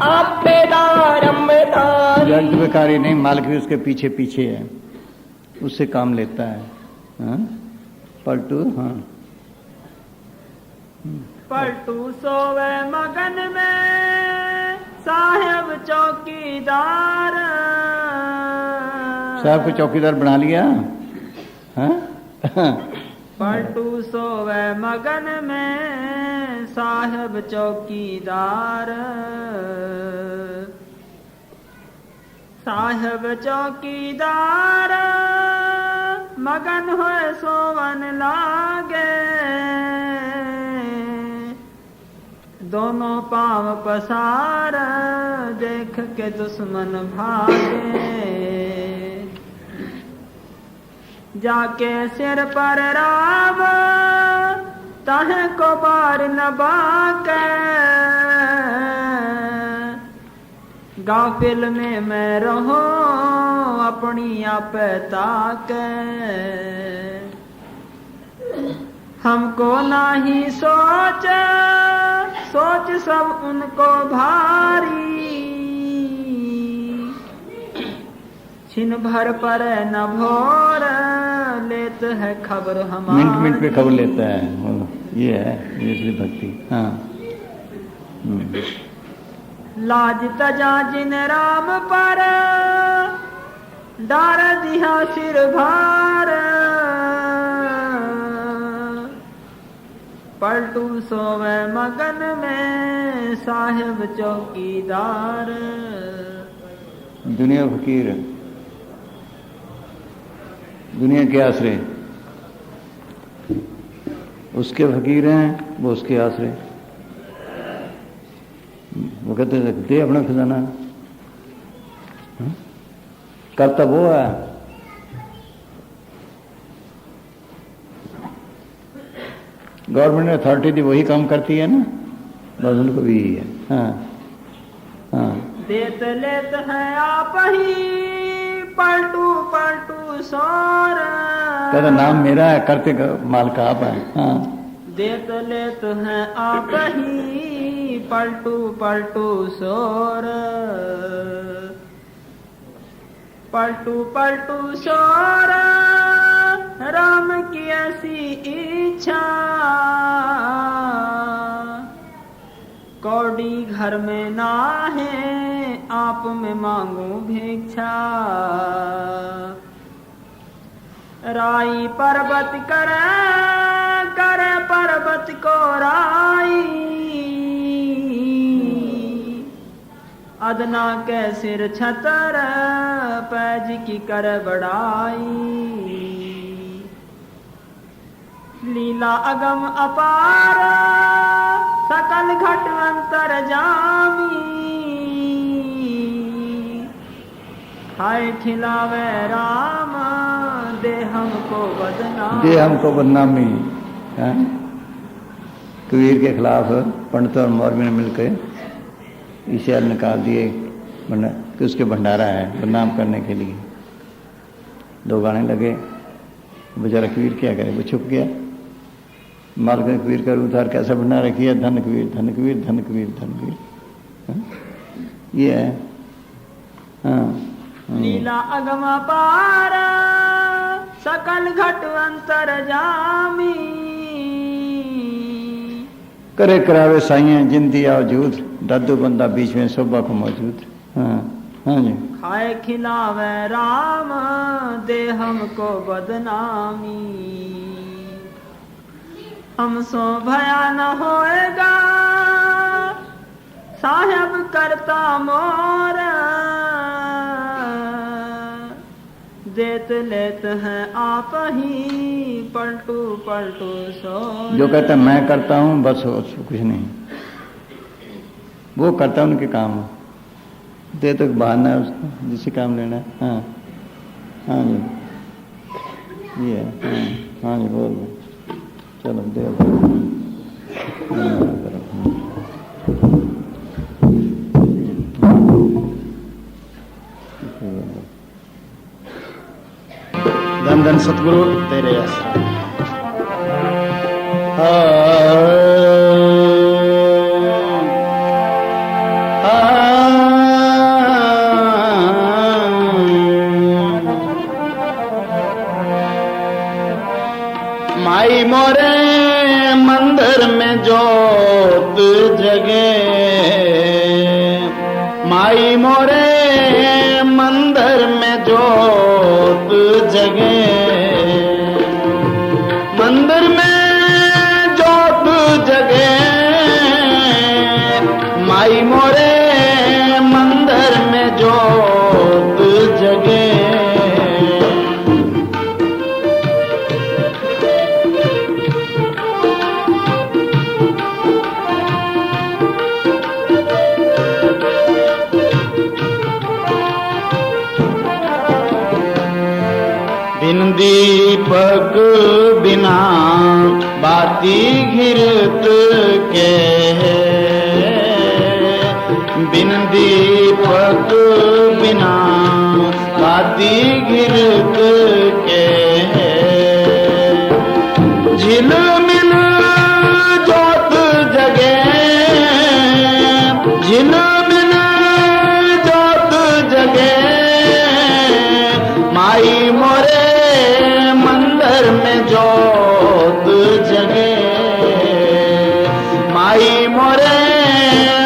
आपे दारमदारी, जगत भिखारी नहीं, मालिक भी उसके पीछे पीछे है, उससे काम लेता है। हाँ? पलटू। हाँ पलटू सोवे मगन में साहेब चौकीदार, साहब को चौकीदार बना लिया। हाँ? पलटू सोवे मगन में साहेब चौकीदार, साहेब चौकीदार मगन होए सोवन लागे, दोनों पांव पसार देख के दुश्मन भागे, जाके सिर पर राम ताहे को बार न बाके, गाफिल में मैं रहूं अपनी आप ताके, हमको नाही सोच सोच सब उनको भारी, छिन भर पर न भोर लेत है खबर हमारी। मिनट मिनट पे खबर लेता है वो, ये है इसलिए भक्ति। हाँ। लाज तजा जिन राम पर डार दिया सिर भार, पलटू सोवे मगन में साहिब चौकीदार। दुनिया फकीर, दुनिया के आसरे, उसके फकीर हैं, वो उसके आसरे। वो कहते दे अपना खजाना, करता वो है। गवर्नमेंट ने अथॉरिटी दी, वही काम करती है ना, बस उनको भी यही है। हाँ हाँ। देत लेत है आप ही पलटू पलटू सौर, कहता नाम मेरा है, करते माल का आप है। हाँ। देत लेत है आप ही पलटू पलटू सौर, पलटू पलटू सौर राम की ऐसी इच्छा, कौड़ी घर में ना है आप में मांगू भिक्षा, राई पर्वत करे करे पर्वत को राई, अदना के सिर छतर पैज की कर बड़ाई, लीला अगम अपार सकल घट अंतर जामी खाए खिलावे राम दे हमको बदनामी हाँ? कबीर के खिलाफ पंडितों और मौलवी ने मिलकर ईश्वर निकाल दिए कि उसके भंडारा है बदनाम करने के लिए। लोग आने लगे, बेचारा कबीर क्या करे, वो छुप गया। मालिक ने कबीर का उधार कैसा भंडारा किया, धन कबीर धन कबीर धन कबीर धन कबीर। हाँ? ये है हाँ। लीला अगम पार सकल घट अंतर जामी करे करावे साइयां जिंदी आओ जूद दादू बंदा बीच में शोभा को मौजूद। हाँ हाँ जी। खाए खिलावे राम दे हमको बदनामी हमसो भया न होएगा साहेब करता मोर देत लेत है आप ही पलटू पलटू सो। जो कहता मैं करता हूँ बस कुछ नहीं, वो करता उनके काम दे तो बहाना है उसको जिसे काम लेना है। हाँ हाँ जी ये है। हाँ जी बोल चलो दे धन धन सतगुरु तेरे माई मोरे मंदिर में जोत जगे, माई मोरे मंदिर में जोत जगे, मंदिर में जोत जगे, माई मोरे मंदिर में जोत जगे। बिन दीपक बिना बाती घिरत के, बिन दीपक बिना बाती घिरत के, झिलमिल जोत जगे, झिलमिल जोत जगे, माई मोरे मंदिर में जोत जगे, माई मोरे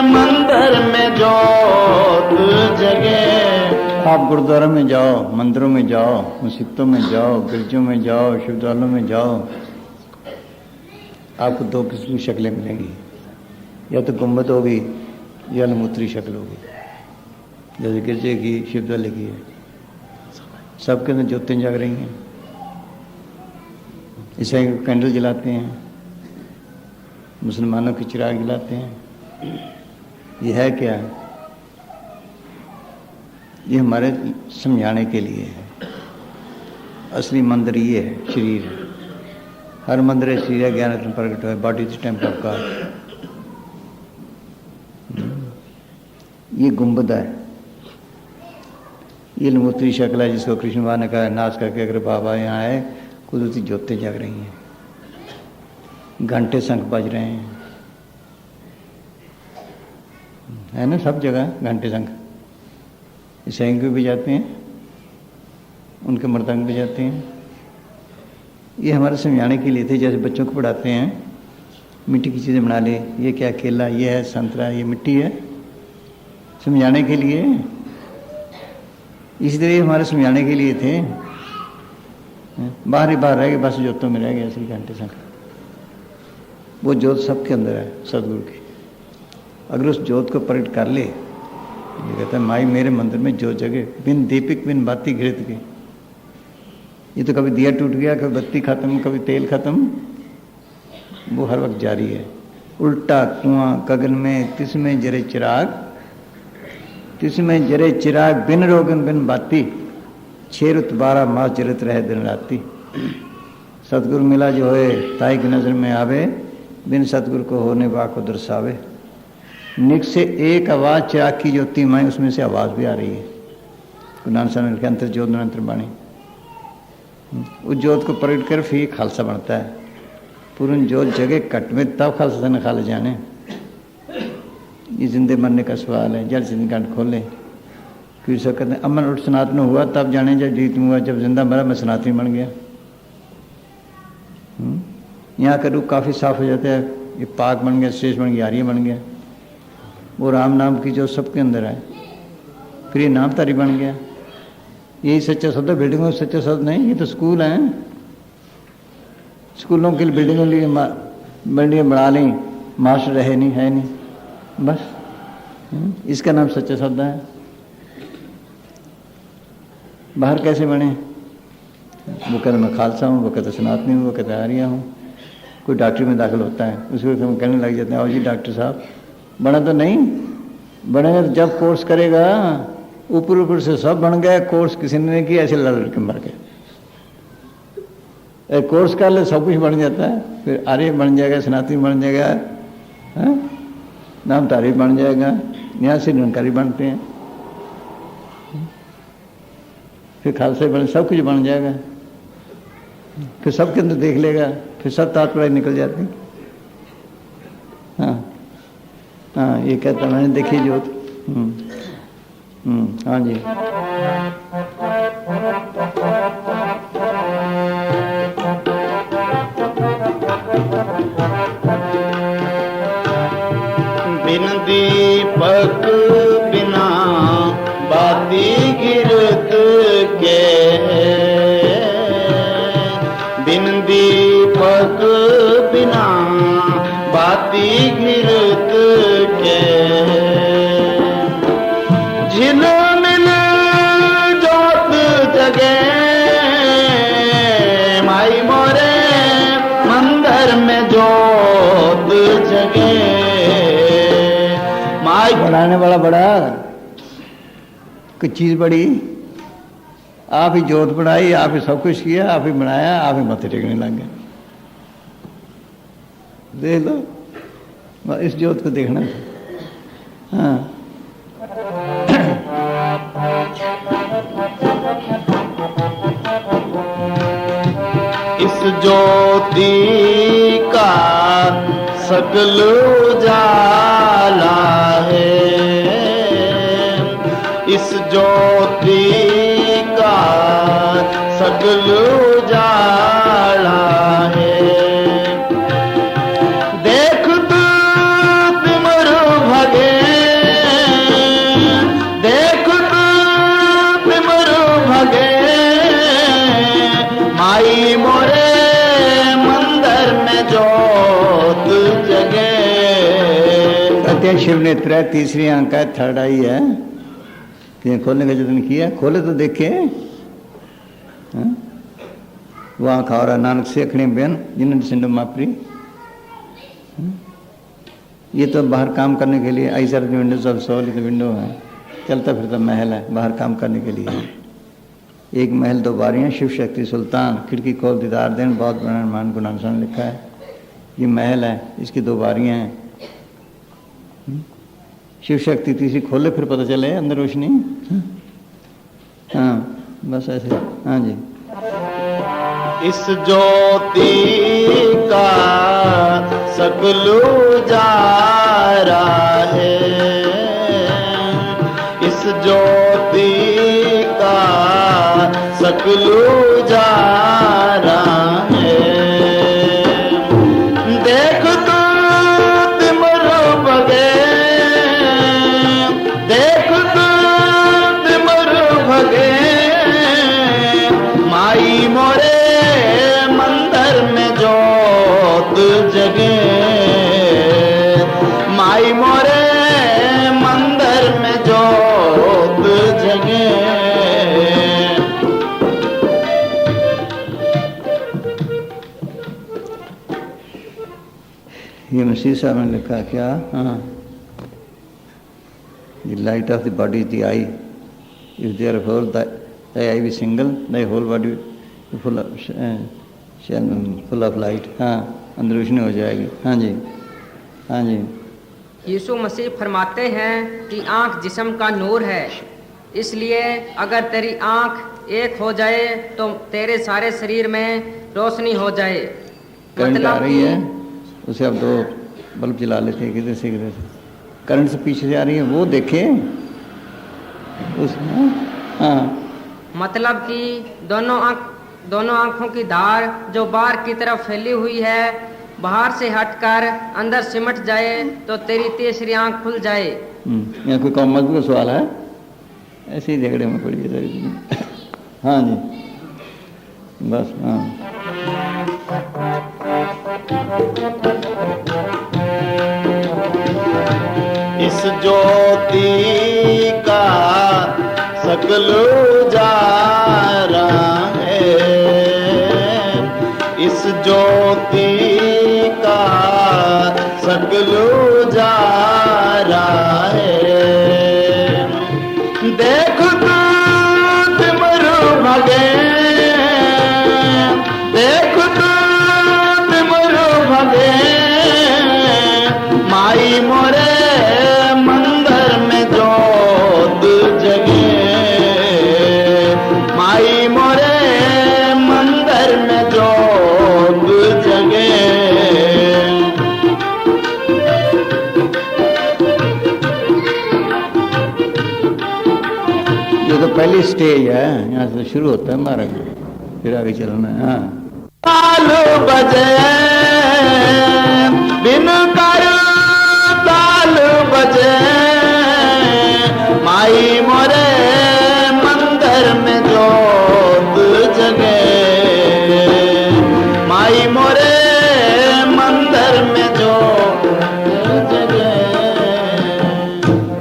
मंदिर में जोत जगे। आप गुरुद्वारा में जाओ, मंदिरों में जाओ, मस्जिदों में जाओ, गिरजों में जाओ, शिवदालों में जाओ, आपको दो किस्म की शक्लें मिलेंगी, या तो गुम्बद होगी या लमूत्री शक्ल होगी, जैसे गिरजे की शिवदाले की है। सबके अंदर ज्योतें जग रही हैं, ईसाई कैंडल जलाते हैं, मुसलमानों की चिराग जलाते हैं। ये है क्या? ये हमारे समझाने के लिए है। असली मंदिर ये है, शरीर है। हर मंदिर है शरीर है, ज्ञान रत्न प्रकट है, body is temple of God. ये गुंबद है, ये लमूत्री शक्ल है जिसको कृष्ण भगवान ने कहा नाच करके अगर बाबा यहाँ आए, कुदरती ज्योतें जग रही हैं, घंटे शंख बज रहे हैं, है ना, सब जगह घंटे शंख। ईसाई भी बजाते हैं, उनके मृदंग बजाते हैं। ये हमारे समझाने के लिए थे, जैसे बच्चों को पढ़ाते हैं मिट्टी की चीज़ें बना ले, ये क्या केला, ये है संतरा, ये मिट्टी है, समझाने के लिए। इसी तरह हमारे समझाने के लिए थे। बाहर ही बाहर रह गए, बस ज्योतों में रह गए ऐसे घंटे शंख। वो ज्योत सबके अंदर है सदगुरु की। अगर उस ज्योत को प्रकट कर ले, ये कहता है माई मेरे मंदिर में ज्योत जगे, बिन दीपिक बिन बाती घृत के। ये तो कभी दिया टूट गया, कभी बत्ती खत्म, कभी तेल खत्म, वो हर वक्त जारी है। उल्टा कुआं गगन में तिसमें जरे चिराग, तिसमें जरे चिराग बिन रोगन बिन बाती, 6 रुत 12 मास जरत रहे दिन राती। सतगुरु मिला जो होए ताई की नज़र में आवे, बिन सतगुरु को होने बा को दर्शावे। निक से एक आवाज़ चिराग की ज्योति माए, उसमें से आवाज़ भी आ रही है। गुरु नानक साहब ने लिखा अंतर ज्योत निरंतर बाणी। उस ज्योत को प्रकट कर फिर खालसा बनता है। पूर्ण ज्योत जगह कट में तब खालसा ने खाले जाने। ये जिंदे मरने का सवाल है। जल जिंद कंठ खोले फिर सब कहते हैं अमन उठ सनातन हुआ तब जाने जब जीत में हुआ, जब जिंदा मरा मैं सनातनी बन गया। यहाँ का रूप काफ़ी साफ हो जाता है। ये पाक बन गया, श्रेष्ठ बन गया, आर्य बन गया। वो राम नाम की जो सबके अंदर है, फिर ये नामधारी बन गया। यही सच्चा शब्द है। बिल्डिंगों में सच्चा शब्द नहीं, ये तो स्कूल हैं। स्कूलों के लिए बिल्डिंगों लिए बिल्डिंगें बढ़ा ली, मास्टर रहे नहीं, है नहीं, बस इसका नाम सच्चा शब्द है। बाहर कैसे बने? वो कहते मैं खालसा हूँ, वो कहते सनातनी हूँ, वो कहते आर्य हूँ। कोई डॉक्टरी में दाखिल होता है, उसको हम कहने लग जाते हैं और जी डॉक्टर साहब बना तो नहीं, बनेगा तो जब कोर्स करेगा। ऊपर ऊपर से सब बन गए, कोर्स किसी ने नहीं किया, ऐसे लड़ के मर गए। एक कोर्स कर ले सब कुछ बन जाता है। फिर आर्य बन जाएगा, सनातनी बन जाएगा, नामधारी बन जाएगा, यहाँ से निरंकारी बनते हैं, फिर खालसा बन, सब कुछ बन जाएगा। फिर सबके अंदर देख लेगा, फिर सब तात्पर्य निकल जाती। हाँ हाँ, ये कहता मैंने देखी ज्योत। हाँ जी। बिन दीपक बिना बाती गिरत के, बिन दीपक बिना बाती गिरत के, झिलमिल जोत जगे माई मोरे मंदिर में जोत जगे। माई बनाने वाला बड़ा, कुछ चीज़ बड़ी, आप ही जोत बनाई, आप ही सब कुछ किया, आप ही बनाया, आप ही मत्थे टेकने लग गए। देख लो, इस ज्योत को देखना। हाँ, इस ज्योति का सकल उजाला है, इस ज्योति का सकल उजाला है। देख तू तिमर भगे, देख तू तिमर भगे माई मोरे मंदिर में जोत जगे। सत्य शिव नेत्र तीसरी अंक है, थर्ड आई है। खोलने का जतन किया, खोले तो देखे। वो आँख और नानक से अखड़ी बेन जिन्होंने सिंधु मापरी। ये तो बाहर काम करने के लिए, ऐसा विंडो सब 100 विंडो है, चलता फिरता महल है, बाहर काम करने के लिए। एक महल 2 बारियाँ, शिव शक्ति सुल्तान, खिड़की खोल दीदार देन, बहुत बड़ा मान गुरु नानक साहब ने लिखा है। ये महल है, इसकी 2 बारियाँ हैं। शिव शक्ति तीसरी खोले फिर पता चले अंदर रोशनी। हाँ बस ऐसे। हाँ जी। इस ज्योति का सकल उजाला है, इस ज्योति का सकल उजाला है। देख तू तिमर भगे, देख तू तिमर भगे माई मोरे मंदिर में जोत जगे, माई मोरे मंदिर में जोत जगे। ये मसीह साहब ने लिखा क्या? हाँ, the light of the body is the eye, if there whole the eye be single the whole body full of light. हाँ, अंदर रोशनी हो जाएगी। हाँ जी, हाँ जी। यीशु मसीह फरमाते हैं कि आंख जिस्म का नूर है, इसलिए अगर तेरी आंख एक हो जाए तो तेरे सारे शरीर में रोशनी हो जाए। करंट आ रही है, उसे अब 2 बल्ब जला लेते हैं किधर से किधर से, करंट से पीछे से आ रही है वो देखें उस। हाँ, मतलब कि दोनों आंखों की धार जो बाहर की तरफ फैली हुई है बाहर से हटकर अंदर सिमट जाए तो तेरी तीसरी आंख खुल जाए। यहाँ कोई कम मजबूत सवाल है? ऐसे ही झगड़े में पड़ी है। हाँ जी, बस। हाँ, इस ज्योति का सकल उजाला है, इस ज्योति का सकल उजाला है। देख दूत मरु भगे, देख दूत मरु भगे, माई मोरे मंदिर में जोत जगे, माई मोरे मंदिर में जोत जगे। ये तो पहली स्टेज है, यहाँ से शुरू होता है मार्ग, फिर आगे चलना है। हाँ, ताल बजे बिन कर ताल बजे, माई मोरे मंदिर में जोत जगे, माई मोरे मंदिर में जोत जगे।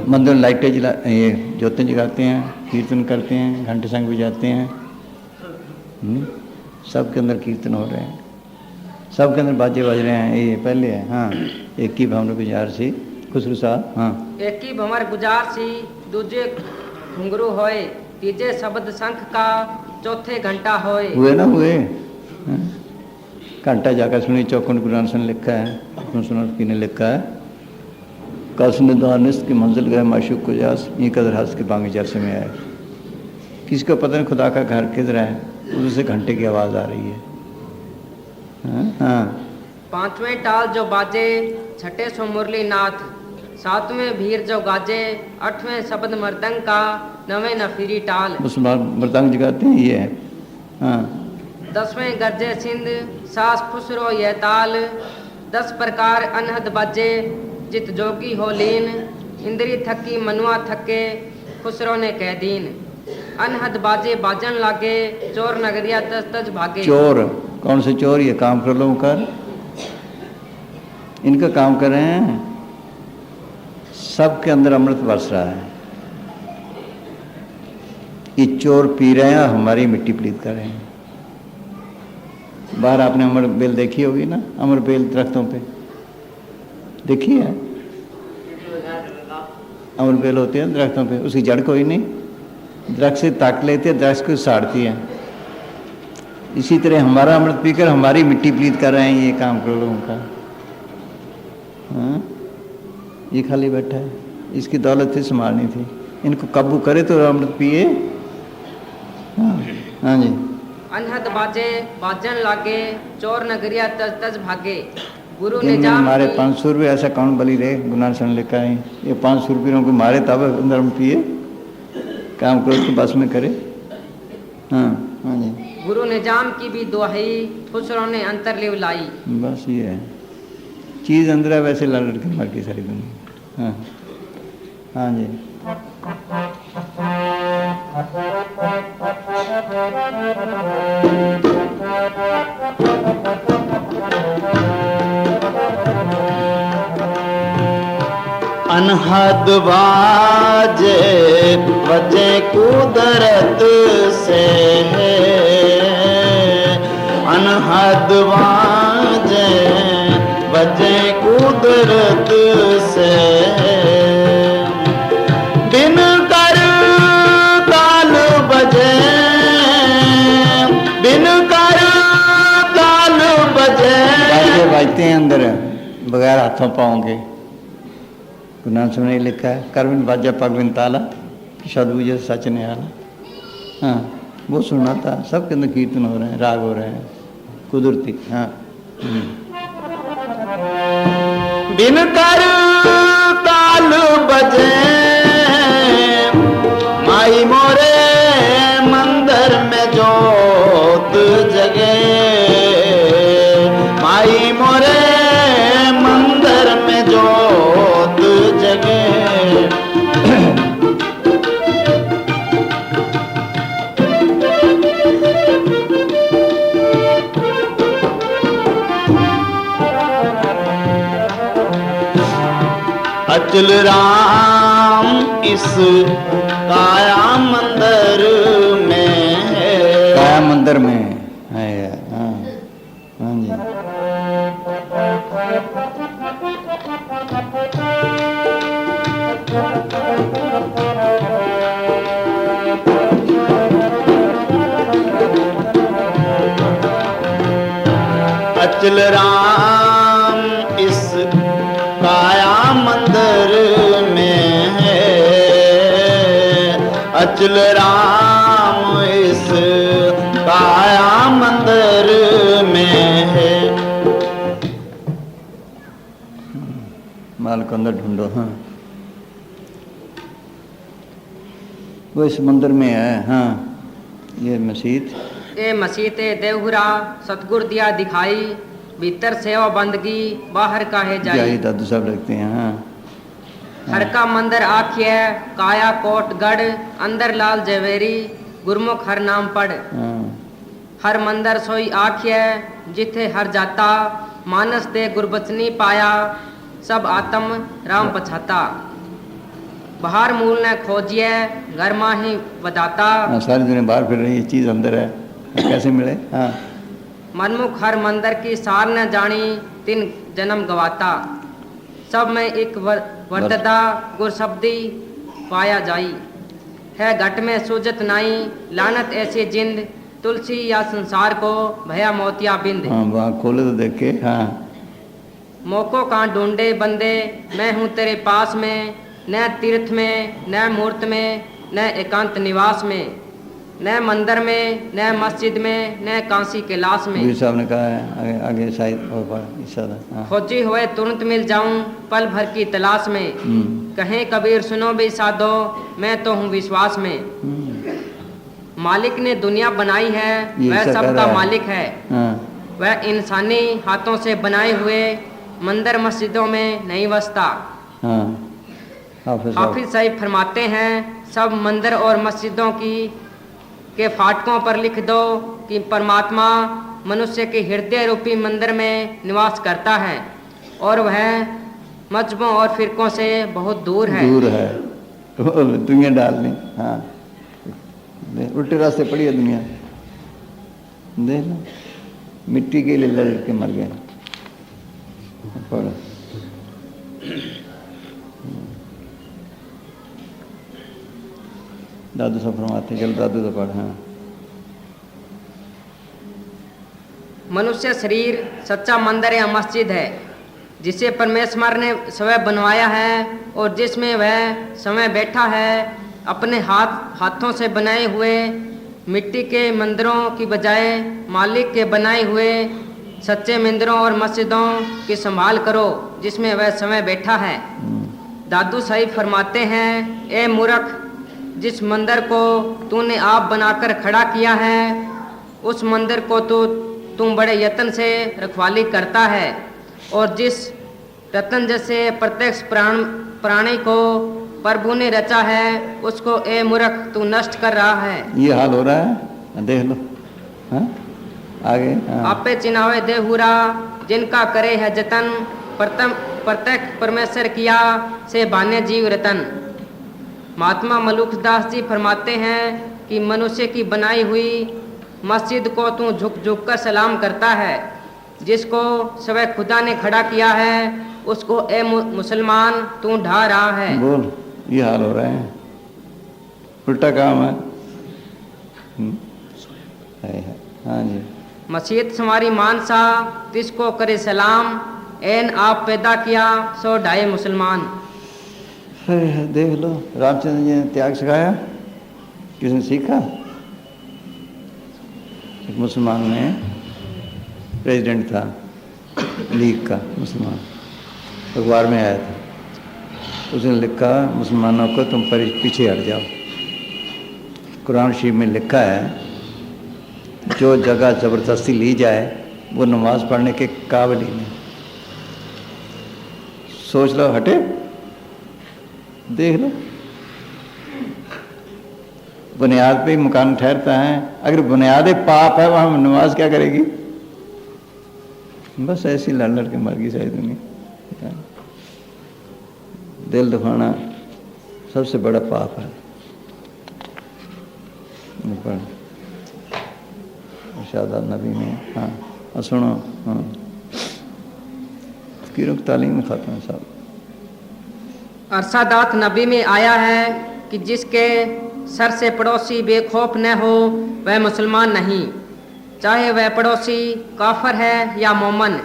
मंदिर में लाइटें जला, ये ज्योतें जगाते हैं, कीर्तन करते हैं, घंटे संग बजाते हैं। सबके अंदर कीर्तन हो रहे हैं, सबके अंदर बाजे बज रहे हैं। ये पहले है। हाँ, एक ही भवन गुजार सी खुसरू साहब। हाँ, एक ही भंवर गुजार सी, दूजे घुंघरू होए, तीजे शब्द शंख का, चौथे घंटा होए। हुए ना हुए। हाँ? घंटा जाकर सुनी चौखंड गुरु नानक ने लिखा है, सुनर ने लिखा है, कासने दानिस्त की मंजिल गए माशूक को जास, ये कदर हंस के बांगे जरसे में आए। किसी को पता नहीं खुदा का घर किधर है, उधर से घंटे की आवाज़ आ रही है। हाँ, पांचवें टाल जो बाजे, छठे सो मुरली नाथ, सातवें भीर जो गाजे, आठवें शब्द मर्दंग का, नवें नफीरी टाल। मुसलमान मृदंग जगाते हैं। ये है। हाँ, 10वें गरजे सिंध, सास खुसरो यह ताल, 10 प्रकार अनहद बाजे, जित जोगी हो लीन, इंद्री थकी मनुआ थके, खुसरो ने कह दीन। अनहद बाजे बाजन लागे, चोर नगरिया तज तज भागे। चोर कौन से चोर? ये काम कर लो कर, इनका काम कर रहे हैं। सबके अंदर अमृत बरस रहा है। ये चोर पी रहे हैं, हमारी मिट्टी पलीत कर रहे हैं। बाहर आपने अमर बेल देखी होगी ना, अमर बेल दरख्तों पे देखी है? अमर बेल होती है दरख्तों पे, उसकी जड़ कोई नहीं, दरख्त से ताक लेते, दरख्त को साड़ती है। इसी तरह हमारा अमृत पीकर हमारी मिट्टी पलीत कर रहे हैं। ये काम कर लोगों का। हाँ, ये खाली बैठा है, इसकी दौलत से संभालनी थी, इनको काबू करे तो अमृत पिए। हाँ, हाँ जी। अनहद बाजे बाजन लागे, चोर नगरिया तज तज भागे। गुरु ने इनमें हमारे 500 रुपये ऐसा कौन बलि रहे? गुरु नानक ने लिखा है, ये 500 रुपयों को मारे तब अंदर हम पिए। काम करो तो बस में करे। हाँ, हाँ जी। गुरु निजाम की भी दुहाई, खुसरो ने अंतर लिव लाई। बस ये है चीज़ अंदर है, वैसे लड़ के मर गई सारी दुनिया। हाँ, हाँ जी। अनहद बाजे बजे कुदरत से है, अनहद बाजे बजे कुदरत से बिन कर ताल बजे, बिन कर ताल बजे। बाजे बाजते हैं अंदर बगैर हाथों पाँव के। गुरु नानक साहब ने लिखा है, कर बिन बाजा पग बिन ताला, सदबूझे सच निहाला। हाँ, वो सुना था। सब के अंदर कीर्तन हो रहे हैं, राग हो रहे हैं, कुदरती। हाँ, बिन कर ताल बजे, माई मोरे मंदिर में जोत जगे, माई मोरे मंदिर में जोत जगे। अचल राम इस काया मंदिर में है, काया मंदिर में है। हाँ, हाँ जी। अचल राम इस काया मंदिर में है, अचल राम इस काया मंदिर में है। माल को अंदर ढूंढो। हाँ, वो इस मंदिर में है। हाँ, ये मस्जिद, ए मसीते देवहुरा सतगुर दिया दिखाई, भीतर सेवा बंदगी बाहर काहे जाई जाई। दादू साहब लगते हैं। हाँ, हर का मंदिर आखिए काया कोट गढ़, अंदर लाल जवेरी गुरमुख हर नाम पढ़। हाँ, हर मंदिर सोई आखिए जिथे हर जाता, मानस दे गुरबचनी पाया, सब आत्म राम पछाता। बाहर मूल न खोजिए घर माही बदाता, हाँ, सारी दुनिया बाहर फिर रही है, चीज़ अंदर है, कैसे मिले। हाँ, मनमुख हर मंदिर की सार न जानी, तिन जन्म गवाता। सब में एक वर्तदा गुर शब्दी पाया जाई, है घट में सूजत नाई, लानत ऐसी जिंद तुलसी या संसार को भया मोतिया बिंद। हाँ, वहाँ खोले तो देख के। हाँ, मोको कहाँ ढूंढे बंदे, मैं हूँ तेरे पास में, न तीर्थ में न मूर्त में न एकांत निवास में, न मंदिर में न मस्जिद में न कांसी कैलाश में। गुरु साहब ने कहा है आगे, आगे शायद और पढ़ा इस तरह। हाँ, खोजी हुए तुरंत मिल जाऊं पल भर की तलाश में, कहें कबीर सुनो भी साधो मैं तो हूँ विश्वास में। मालिक ने दुनिया बनाई है वह ऐसा कह सबका रहा है। मालिक है, हाँ, वह इंसानी हाथों से बनाए हुए मंदिर मस्जिदों में नहीं बसता। हाँ, हाफिज साहब। हाफिज साहिब फरमाते हैं सब मंदिर और मस्जिदों की के फाटकों पर लिख दो कि परमात्मा मनुष्य के हृदय रूपी मंदिर में निवास करता है और वह मजहबों और फिरकों से बहुत दूर है। दूर है, दुनिया डालनी। हाँ, उल्टे रास्ते पड़ी है दुनिया। देख लो, मिट्टी के लिए लड़ के मर गए। पढ़ो। दादू सब फरमाते, चल दादू तो पढ़। हाँ, मनुष्य शरीर सच्चा मंदिर या मस्जिद है जिसे परमेश्वर ने स्वयं बनवाया है और जिसमें वह स्वयं बैठा है। अपने हाथों से बनाए हुए मिट्टी के मंदिरों की बजाय मालिक के बनाए हुए सच्चे मंदिरों और मस्जिदों की संभाल करो जिसमें वह स्वयं बैठा है। दादू साहिब फरमाते हैं, ए मूर्ख, जिस मंदिर को तूने आप बनाकर खड़ा किया है उस मंदिर को तो तुम बड़े यत्न से रखवाली करता है और जिस रतन जैसे प्रत्यक्ष प्राणी को प्रभु ने रचा है उसको ए मूर्ख तू नष्ट कर रहा है। ये हाल हो रहा है, देख लो। हाँ, आगे। हाँ, आपे चिनावे देहुरा जिनका करे है जतन, प्रत्यक्ष परमेश्वर किया से बाने जीव रतन। महात्मा मलुखदास जी फरमाते हैं कि मनुष्य की बनाई हुई मस्जिद को तू झुक झुक कर सलाम करता है जिसको स्वयं खुदा ने खड़ा किया है उसको ए मुसलमान तू ढा रहा है। बोल, ये हाल हो रहा है, उल्टा काम है। हाँ जी। मसीहत समारी मानसा तिसको करे सलाम, एन आप पैदा किया सो ढाए मुसलमान। देख लो, रामचंद्र जी ने त्याग सिखाया, किसने सीखा? एक मुसलमान में प्रेसिडेंट था लीग का, मुसलमान, अखबार में आया था, उसने लिखा मुसलमानों को तुम पर पीछे हट जाओ। कुरान शरीफ में लिखा है जो जगह ज़बरदस्ती ली जाए वो नमाज पढ़ने के काबिल ही नहीं। सोच लो, हटे, देख लो, बुनियाद पे ही मकान ठहरता है। अगर बुनियाद पाप है वहाँ नमाज क्या करेगी? बस ऐसी लड़ लड़ के मर गई सारी दुनिया। दिल दुखाना सबसे बड़ा पाप है। शादा नबी में, हाँ सुनो, हाँ फकीरों की तालीम खाता है साहब। अरसादात नबी में आया है कि जिसके सर से पड़ोसी बेखौफ न हो वह मुसलमान नहीं, चाहे वह पड़ोसी काफर है या मोमन,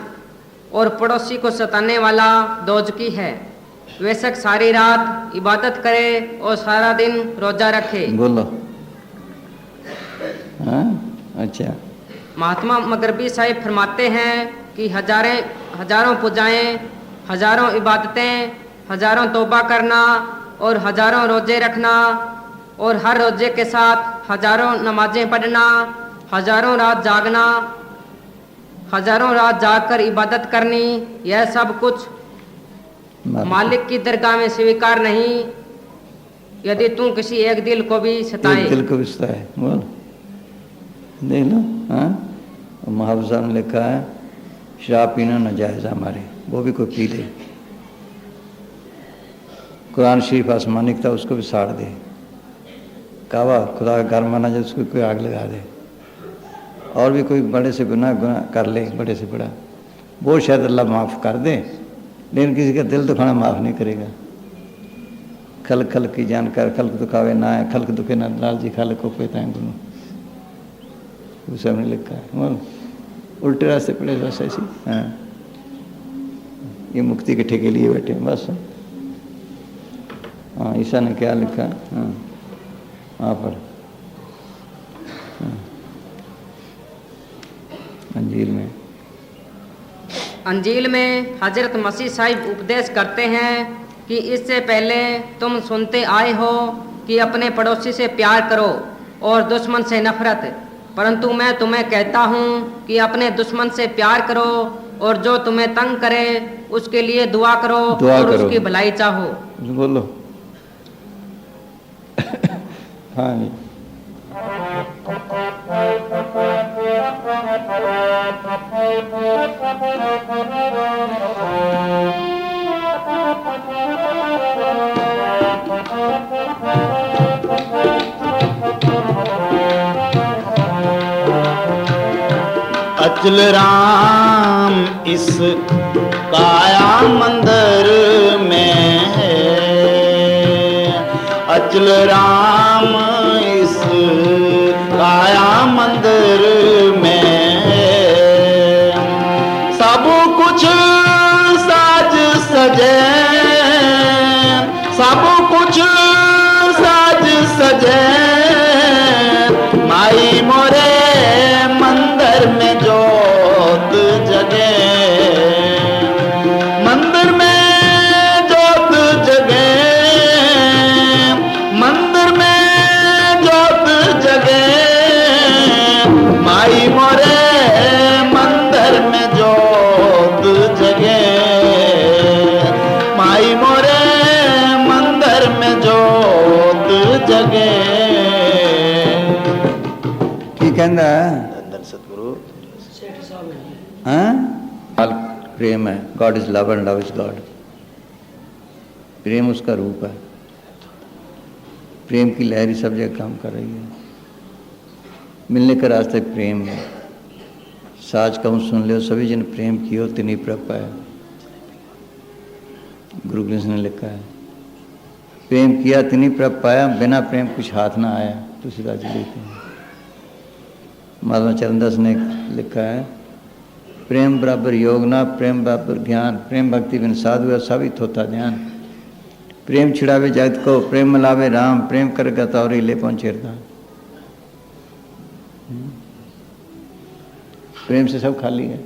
और पड़ोसी को सताने वाला दोजकी है। बेशक सारी रात इबादत करे और सारा दिन रोजा रखे। बोलो, हाँ अच्छा। महात्मा मगरबी साहिब फरमाते हैं कि हजारों पूजाएं, हजारों इबादतें, हजारों तौबा करना और हजारों रोजे रखना, और हर रोजे के साथ हजारों नमाजें पढ़ना, हजारों रात जागना, हजारों रात जागकर इबादत करनी, यह सब कुछ मालिक की दरगाह में स्वीकार नहीं यदि तू किसी एक दिल को भी सताए। दिल को भी सताए, बोल, देख लो। हाँ, महावजा ने लिखा है शराब पीना नाजायज़ हमारे, वो भी कोई पी ले। कुरान शरीफ आसमानी था, उसको भी साड़ दे। कावा खुदा का घर माना जाए, उसको कोई आग लगा दे। और भी कोई बड़े से गुनाह कर ले, बड़े से बड़ा, वो शायद अल्लाह माफ़ कर दे, लेकिन किसी का दिल दुखाना माफ़ नहीं करेगा। खल खल की जानकार, खल्क दुखावे ना है, खल्क दुखे ना लाल जी, खल को पेता है गुनू, उसे हमने लिखा है। बोल, उल्टे रास्ते पड़े बस ऐसी। हाँ, ये मुक्ति के ठेके लिए बैठे बस। हाँ, ईसा ने क्या लिखा? हाँ, वहाँ पर अंजील में हजरत मसीह साहिब उपदेश करते हैं कि इससे पहले तुम सुनते आए हो कि अपने पड़ोसी से प्यार करो और दुश्मन से नफरत, परंतु मैं तुम्हें कहता हूँ कि अपने दुश्मन से प्यार करो और जो तुम्हें तंग करे उसके लिए दुआ करो और उसकी भलाई चाहो। बोलो। हाँ जी। अचल राम इस काया मंदिर में है, अचल राम इस काया मंदिर में है। सब कुछ साज सजे, सब कुछ साज सजे, माई मोरे मंदिर में जोत जगे, मंदिर में जोत जगे, मंदिर में जोत जगे, माई मोरे मंदिर में जोत जगे, माई मोरे मंदिर में जोत जगे। की कहना हाँ, प्रेम है। God is love and love is God. प्रेम उसका रूप है। प्रेम की लहरी सब जगह काम कर रही है। मिलने का रास्ता प्रेम है। साच कहूँ सुन लियो सभी जन प्रेम कियो तिनी प्रभ पाया। गुरु ग्रंथ ने लिखा है प्रेम किया तिनी प्रभ पाया, बिना प्रेम कुछ हाथ ना आया। तुलसीदास जी लिखते हैं। महात्मा चरणदास ने लिखा है प्रेम बराबर योग ना, प्रेम बराबर ज्ञान, प्रेम भक्ति बिन साधु साबित होता ध्यान। प्रेम छिड़ावे जगत को, प्रेम मिलावे राम, प्रेम कर गतौरी ले पहुंचे राम। प्रेम से सब खाली है।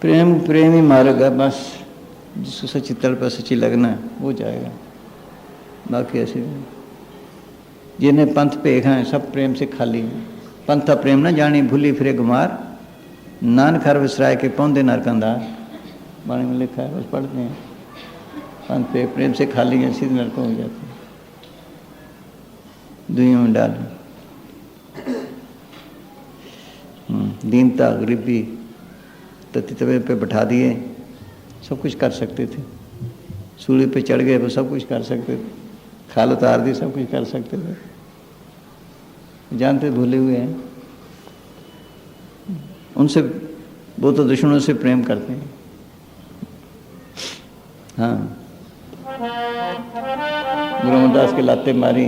प्रेम प्रेम ही मार्ग है बस। जिसको सच्ची तल पर सच्ची लगना है वो जाएगा। बाकी ऐसे जिन्हें पंथ पेख हैं सब प्रेम से खाली हैं। पंथा प्रेम न जानी भूली फिरे गुमार, नानक हर विसराय के पौंदे नरकंदार। वाणी में लिखा है, बस पढ़ते हैं। पंथ पे प्रेम से खाली हैं, सीधे नरकों हो जाते हैं, दुनिया में डाल। दीनता गरीबी तती तवे पे बैठा दिए, सब कुछ कर सकते थे। सूली पे चढ़ गए वो सब कुछ कर सकते थे। खाल उतार दी सब कुछ कर सकते थे। जानते भूले हुए हैं उनसे। वो तो दुश्मनों से प्रेम करते हैं। हाँ, गुरु अमरदास के लाते मारी,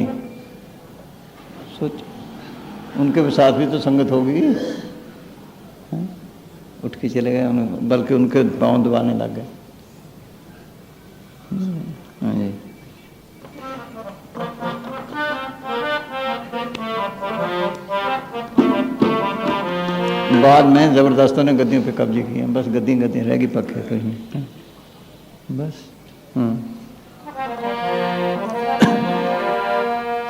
सोच उनके साथ भी तो संगत होगी। हाँ? उठ के चले गए, बल्कि उनके पाँव दबाने लग गए। हाँ जी। बाद में जबरदस्तों ने गद्दियों पे कब्जे किए। बस गद्दियाँ रहेगी पक्के कहीं बस।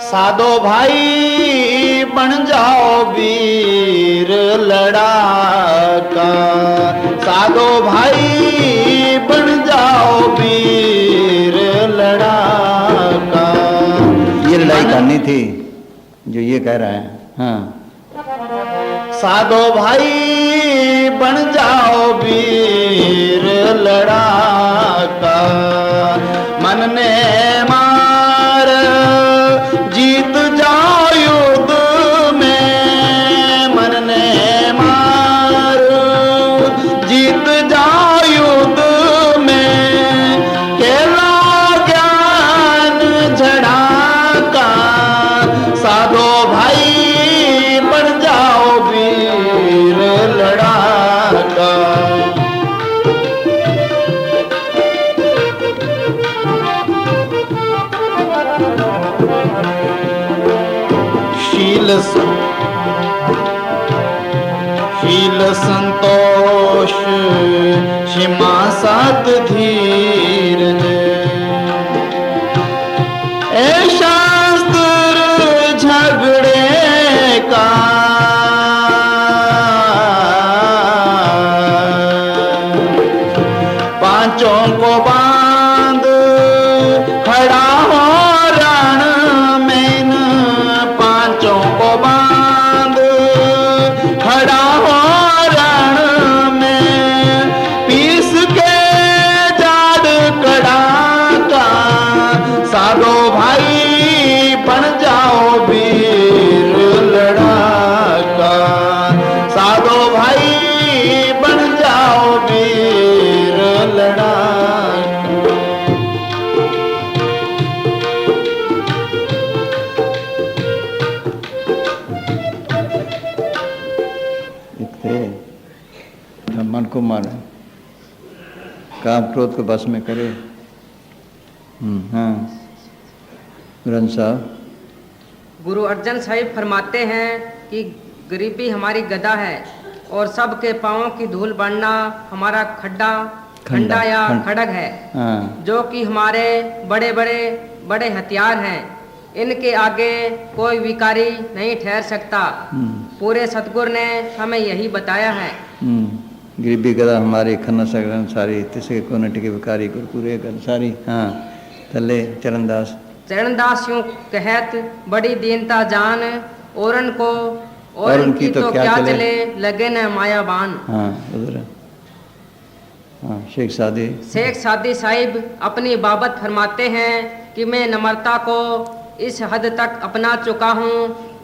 साधो भाई बन जाओ वीर लड़ाका, साधो भाई बन जाओ वीर लड़ाका। ये लड़ाई करनी थी जो ये कह रहा है। हाँ, साधो भाई बन जाओ वीर लड़ाका, मन ने मार जीत जाओ युद्ध में, मन ने मार जीत जाओ युद्ध में, केला ज्ञान झड़ाका। साधो भाई बन जाओ वीर लड़ाका। शील संतोष क्षमा सत धीरज, ए शास्त्र झगड़े का पांचों को बांध खड़ा हो रण में, पांचों को बांध खड़ा हो रण में, पीस के जाड़ कड़ाका। साधो भाई बन जाओ वीर लड़ाका, साधो भाई बन जाओ वीर लड़ाका। मन को मारे, काम क्रोध को बस में करे। हाँ, ग्रंथ साहब। गुरु अर्जन साहिब फरमाते हैं कि गरीबी हमारी गदा है और सबके पाँवों की धूल बढ़ना हमारा खंडा या खड़ग है। हाँ। जो कि हमारे बड़े हथियार हैं। इनके आगे कोई विकारी नहीं ठहर सकता। पूरे सतगुरु ने हमें यही बताया है। गरीबी गदा हमारी खन्ना सगरन सारी, तिसके को नटके विकारी गुरपुरे कर सारी। हाँ, तले चरणदास यूं कहत बड़ी दीनता जान, औरन की तो क्या चले लगे न मायाबान। हाँ, उधर। हाँ, शेख सादी साहिब अपनी बाबत फरमाते हैं कि मैं नम्रता को इस हद तक अपना चुका हूँ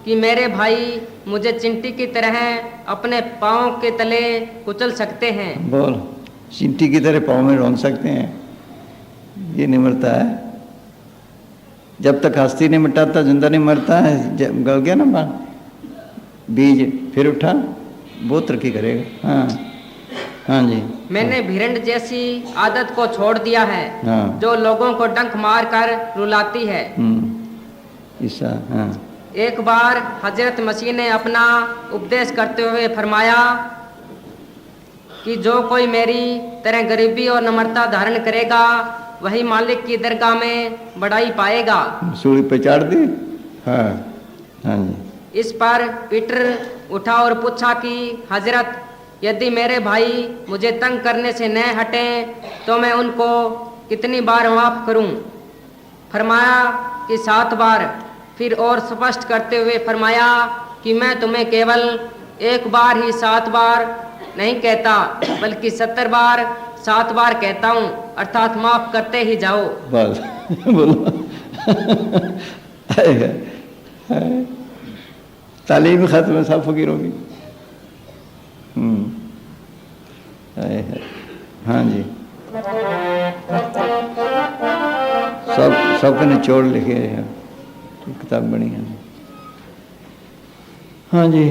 कि मेरे भाई मुझे चिंटी की तरह अपने पाँव के तले कुचल सकते हैं। बोल, चिंटी की तरह पाँव में रौंद सकते हैं, ये निमरता है। जब तक हस्ती नहीं मिटाता जिंदा नहीं मरता है। जब गल गया ना बीज फिर उठा, बहुत तरक्की करेगा। हाँ हाँ जी। मैंने भिरंड जैसी आदत को छोड़ दिया है, हाँ। जो लोगों को डंक मार कर रुलाती है। ईसा, हाँ। एक बार हजरत मसीह ने अपना उपदेश करते हुए फरमाया कि जो कोई मेरी तरह गरीबी और नम्रता धारण करेगा वही मालिक की दरगाह में बढ़ाई पाएगा। सूली पे चाड़ दी। हाँ हाँ जी। इस पर पीटर उठा और पूछा कि हजरत, यदि मेरे भाई मुझे तंग करने से न हटें तो मैं उनको कितनी बार माफ करूं? फरमाया कि 7 बार। फिर और स्पष्ट करते हुए फरमाया कि मैं तुम्हें केवल एक बार ही 7 बार नहीं कहता, बल्कि 70 बार 7 बार कहता हूँ, अर्थात माफ करते ही जाओ। बस बोलो। तालीम खत्म है सब फकीरों की। हाँ जी। सबके निचोड़ लिखे हैं, किताब बनी है। हाँ जी।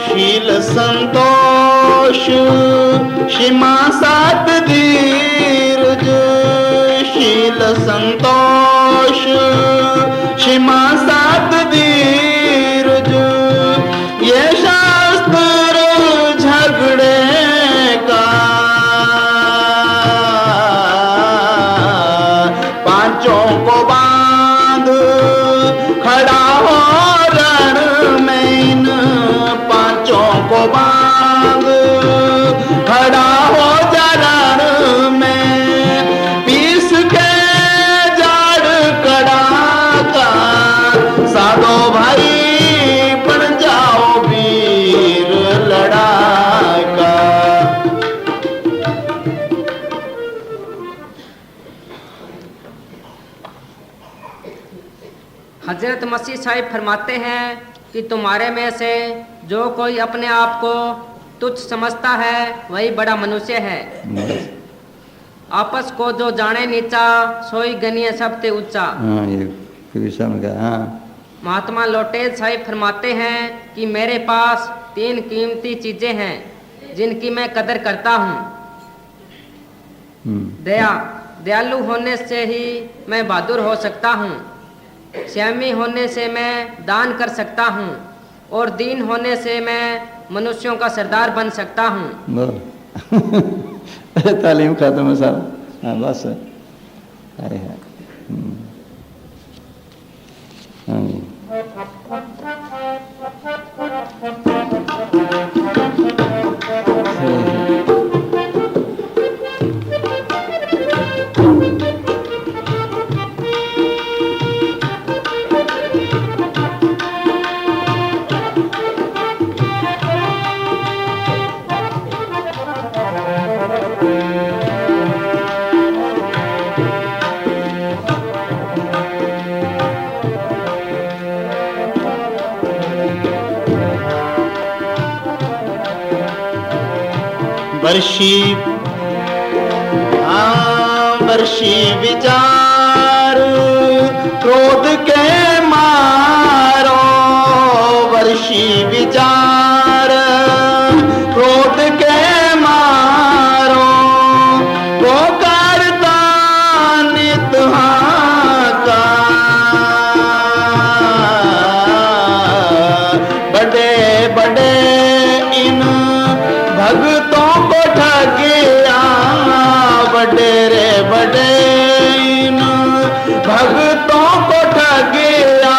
शील संतोष क्षमा सात धीरज, शील संतोष क्षमा सात धीरज, ये शास्त्र झगड़े का पांचों को बांध खड़ा हो रण में, इन पांचों को बांध खड़ा हो जा रण में, पीस के जाड़ कड़ाका साधो भाई बन जाओ वीर लड़ाका। हजरत मसीह साहिब फरमाते हैं कि तुम्हारे में से जो कोई अपने आप को तुच्छ समझता है वही बड़ा मनुष्य है। आपस को जो जाने नीचा सोई गनिय सबसे ऊंचा। हाँ ये कभी समझ गया। हाँ। महात्मा लोटेज साहिब फरमाते हैं कि मेरे पास 3 कीमती चीजें हैं जिनकी मैं कदर करता हूँ। दया, दयालु होने से ही मैं बहादुर हो सकता हूँ। श्यामी होने से मैं दान कर सकता हूँ, और दीन होने से मैं मनुष्यों का सरदार बन सकता हूँ। तालीम खत्म है साहब। हाँ बस है। हाँ जी। वर्षी विचार क्रोध के मारो, वर्षी विचार क्रोध के मारो, वो करता नित हाका, बड़े बड़े इन भक्तों को ठगिया, बड़े रे बड़े इन भक्तों को ठगिया,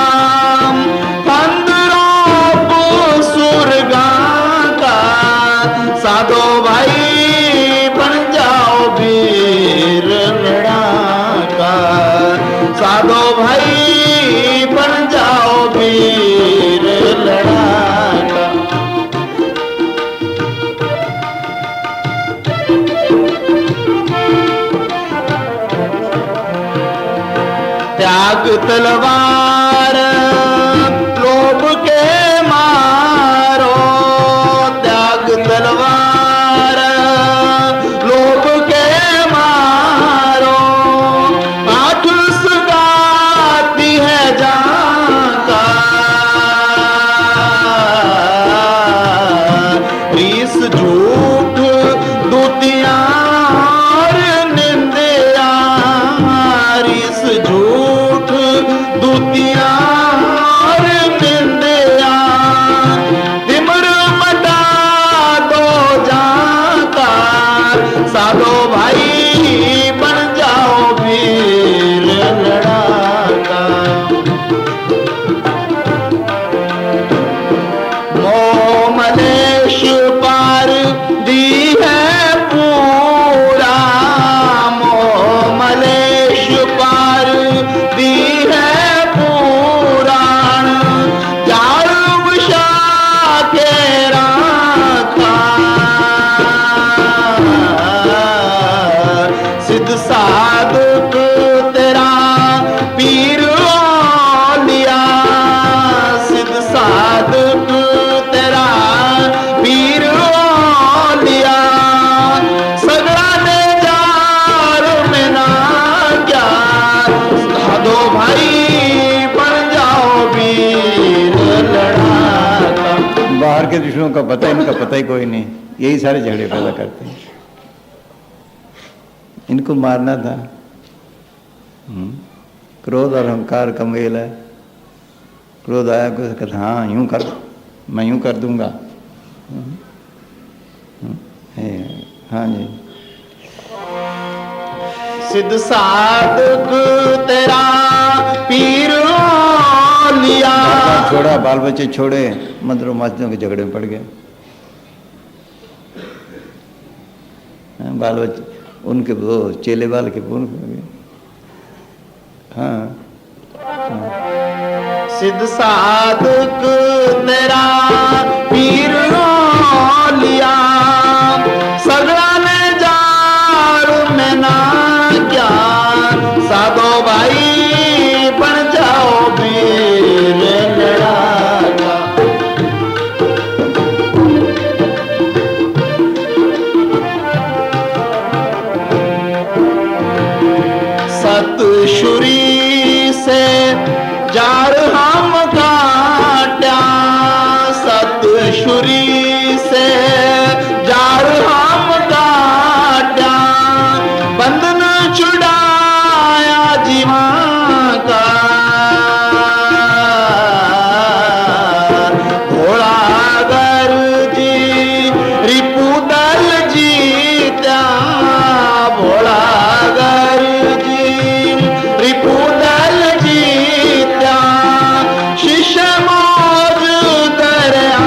15 सुरगा का साधो भाई बन जाओ वीर लड़ाका, साधो भाई बन जाओ वीर लड़ाका। त्याग तलवार लोभ के मारो, त्याग तलवार लोभ के मारो, आठ सुगाती है जाका, रीस झूठ दूतियां और निंदिया, रीस झूठ दूतियां और निंदिया, तिमर मटा दो जाका, साधो भाई बन जाओ वीर लड़ाका। मोह मलेश पार दी है पूरा, मोह मलेश पार दी है पुराण, जाल विषा के राखा, सिद्ध साधक तेरा पीर लिया, सिद्ध साधक तेरा पीर लिया, सगड़ा ने जार में ना क्या, साधो भाई बन जाओ वीर लड़ाका। बाहर के दुश्मनों का पता, इनका पता ही कोई नहीं, यही सारे झगड़े पैदा करते हैं। इनको मारना था। क्रोध और अहंकार का मेल है। क्रोध आया कुछ कहता हाँ यूं कर, मैं यूं कर दूंगा। हाँ जी, सिद्ध साधक तेरा पीर लिया, छोड़ा, बाल बच्चे छोड़े, मंत्रों मास्टरों के झगड़े में पड़ गए। बाल बच्चे उनके वो चेले बाल के पूर्ण हो गए। हाँ, सिद्ध साधक तेरा पीर लिया, सगड़ा ने जार में ना क्या, साधो भाई बन जाओ वीर लड़ाका। सतशुरी से जार हम काट्या, सतशुरी से जार हम काट्या, बंधन छुड़ाया जीवा का, घोड़ागर जी रिपुदल जीत्या, भोलागर जी रिपुदल जीत्या, शिष्य मौज दरिया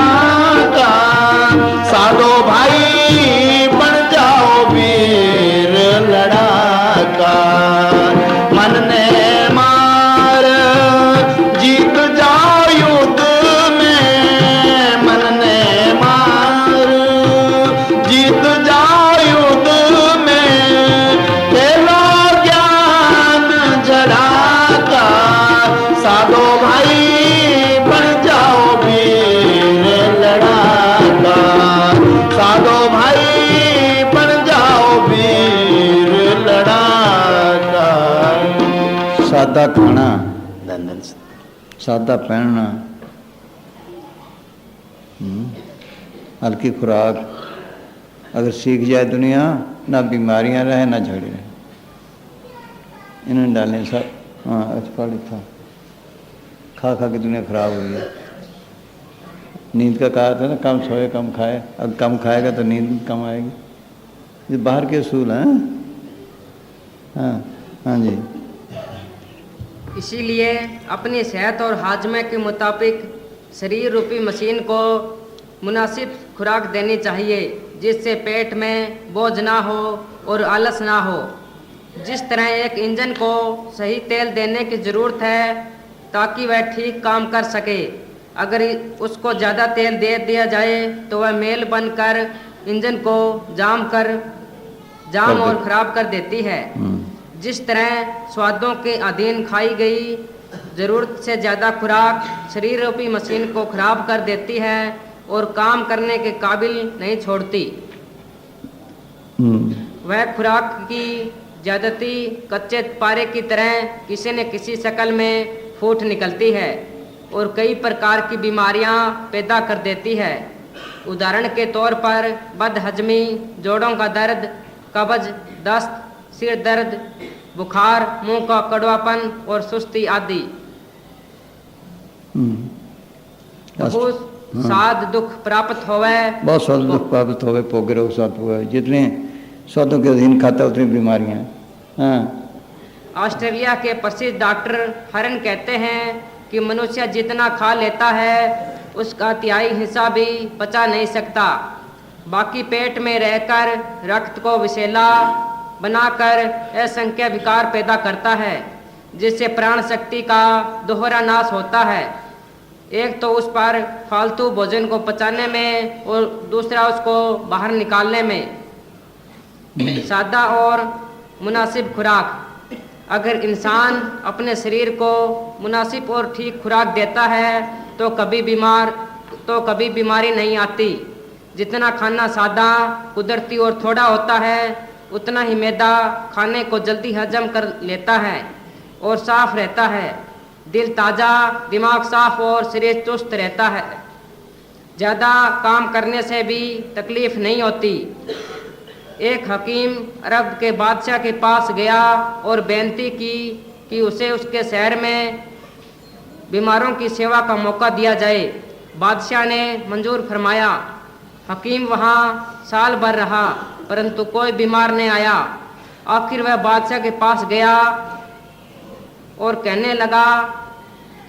का, साधो भाई बन जाओ वीर लड़ाका। मन ने मार जीत जाओ युद्ध में, मन ने मार जीत जाओ युद्ध में, खेलो ज्ञान जड़ाका, साधो भाई बन जाओ वीर लड़ाका, साधो भाई बन जाओ वीर लड़ाका। सादा खाना, सादा पहनना, हल्की खुराक, अगर सीख जाए दुनिया, ना बीमारियां रहे ना झगड़े रहे। इन्होंने डाले सब। हाँ, एक्सपर्ट था, खा खा के दुनिया खराब हुई है। नींद का कहा था ना, कम सोए कम खाए, अब कम खाएगा तो नींद कम आएगी। ये बाहर के असूल हैं। हाँ हाँ जी, इसीलिए अपनी सेहत और हाजमे के मुताबिक शरीर रूपी मशीन को मुनासिब खुराक देनी चाहिए, जिससे पेट में बोझ ना हो और आलस ना हो। जिस तरह एक इंजन को सही तेल देने की ज़रूरत है ताकि वह ठीक काम कर सके, अगर उसको ज़्यादा तेल दे दिया जाए तो वह मेल बनकर इंजन को जाम और ख़राब कर देती है। जिस तरह स्वादों के अधीन खाई गई जरूरत से ज़्यादा खुराक शरीर रूपी मशीन को खराब कर देती है और काम करने के काबिल नहीं छोड़ती। वह खुराक की ज्यादती कच्चे पारे की तरह किसी न किसी शक्ल में फूट निकलती है और कई प्रकार की बीमारियां पैदा कर देती है। उदाहरण के तौर पर बदहजमी, जोड़ों का दर्द, कब्ज, दस्त, सिर दर्द, बुखार, मुंह का कड़वापन और सुस्ती आदि। बहुत साध दुख प्राप्त होवे, बहुत स्वाद दुख प्राप्त होवे, भोगे रोग साथ हुआ। जितने स्वादों के अधीन खाता उतनी बीमारियां। हाँ। ऑस्ट्रेलिया के प्रसिद्ध डॉक्टर हरन कहते हैं कि मनुष्य जितना खा लेता है उसका तिहाई हिस्सा भी पचा नहीं सकता। बाकी पेट में रहकर रक्त को विषैला बनाकर असंख्य विकार पैदा करता है, जिससे प्राण शक्ति का दोहरा नाश होता है। एक तो उस पर फालतू भोजन को पचाने में और दूसरा उसको बाहर निकालने में। सादा और मुनासिब खुराक। अगर इंसान अपने शरीर को मुनासिब और ठीक खुराक देता है तो कभी बीमारी नहीं आती। जितना खाना सादा, कुदरती और थोड़ा होता है उतना ही मैदा खाने को जल्दी हजम कर लेता है और साफ रहता है। दिल ताज़ा, दिमाग साफ और शरीर चुस्त रहता है। ज़्यादा काम करने से भी तकलीफ नहीं होती। एक हकीम अरब के बादशाह के पास गया और बेनती की कि उसे उसके शहर में बीमारों की सेवा का मौका दिया जाए। बादशाह ने मंजूर फरमाया। हकीम वहाँ साल भर रहा परंतु कोई बीमार नहीं आया। आखिर वह बादशाह के पास गया और कहने लगा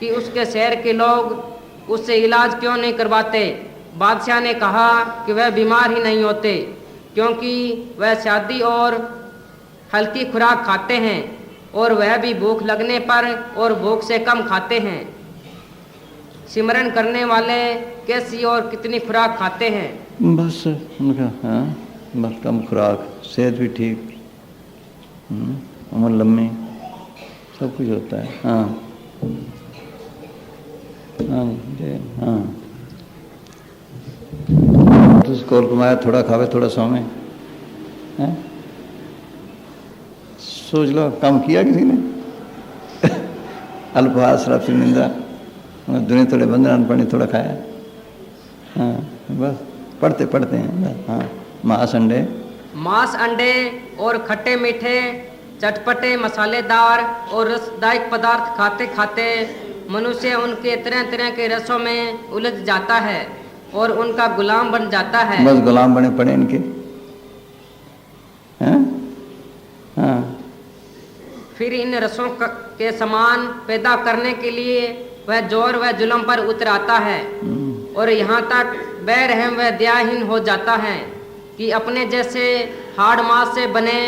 कि उसके शहर के लोग उससे इलाज क्यों नहीं करवाते। बादशाह ने कहा कि वह बीमार ही नहीं होते क्योंकि वह सादी और हल्की खुराक खाते हैं और वह भी भूख लगने पर और भूख से कम खाते हैं। सिमरन करने वाले कैसी और कितनी खुराक खाते हैं? बस उनका हाँ, बस कम खुराक, सेहत भी ठीक, उम्र लम्बी, सब कुछ होता है। हाँ हाँ हाँ। तो उसको कमाया, थोड़ा खावे थोड़ा सोमे। सोच लो काम किया किसी ने? अल्पहास, श्राप से निंदा, दुनिया थोड़े बंधन पढ़ने थोड़ा खाया। हाँ बस पढ़ते हैं। हाँ मांस अंडे और खट्टे मीठे, चटपटे, मसालेदार और रसदायक पदार्थ खाते खाते मनुष्य उनके तरह तरह के रसों में उलझ जाता है और उनका गुलाम बन जाता है। बस गुलाम बने पड़े इनके। हाँ। फिर इन रसों के समान पैदा करने के लिए वह जोर व जुल्म पर उतर आता है और यहाँ तक बेरहम व दयाहीन हो जाता है कि अपने जैसे हाड़ मांस से बने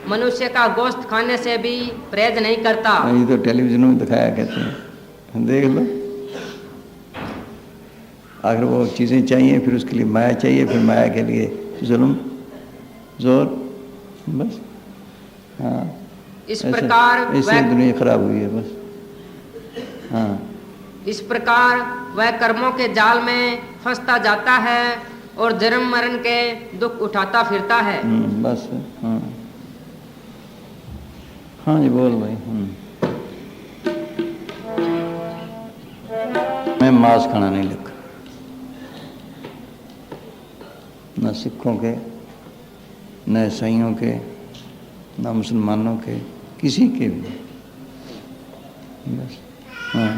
मनुष्य का गोश्त खाने से भी परहेज नहीं करता। ये तो टेलीविजन में दिखाया कहते हैं, देख लो। आखिर वो चीज़ें चाहिए, फिर उसके लिए माया चाहिए, फिर माया के लिए जुल्म, जोर, बस। हाँ इस प्रकार ऐसे दुनिया खराब हुई है बस। हाँ इस प्रकार वह कर्मों के जाल में फंसता जाता है और जन्म मरण के दुख उठाता फिरता है। बस। हाँ हाँ जी बोल भाई। मैं मांस खाना नहीं लिखा, न सिखों के, न ईसाइयों के, न मुसलमानों के, किसी के भी। बस। हाँ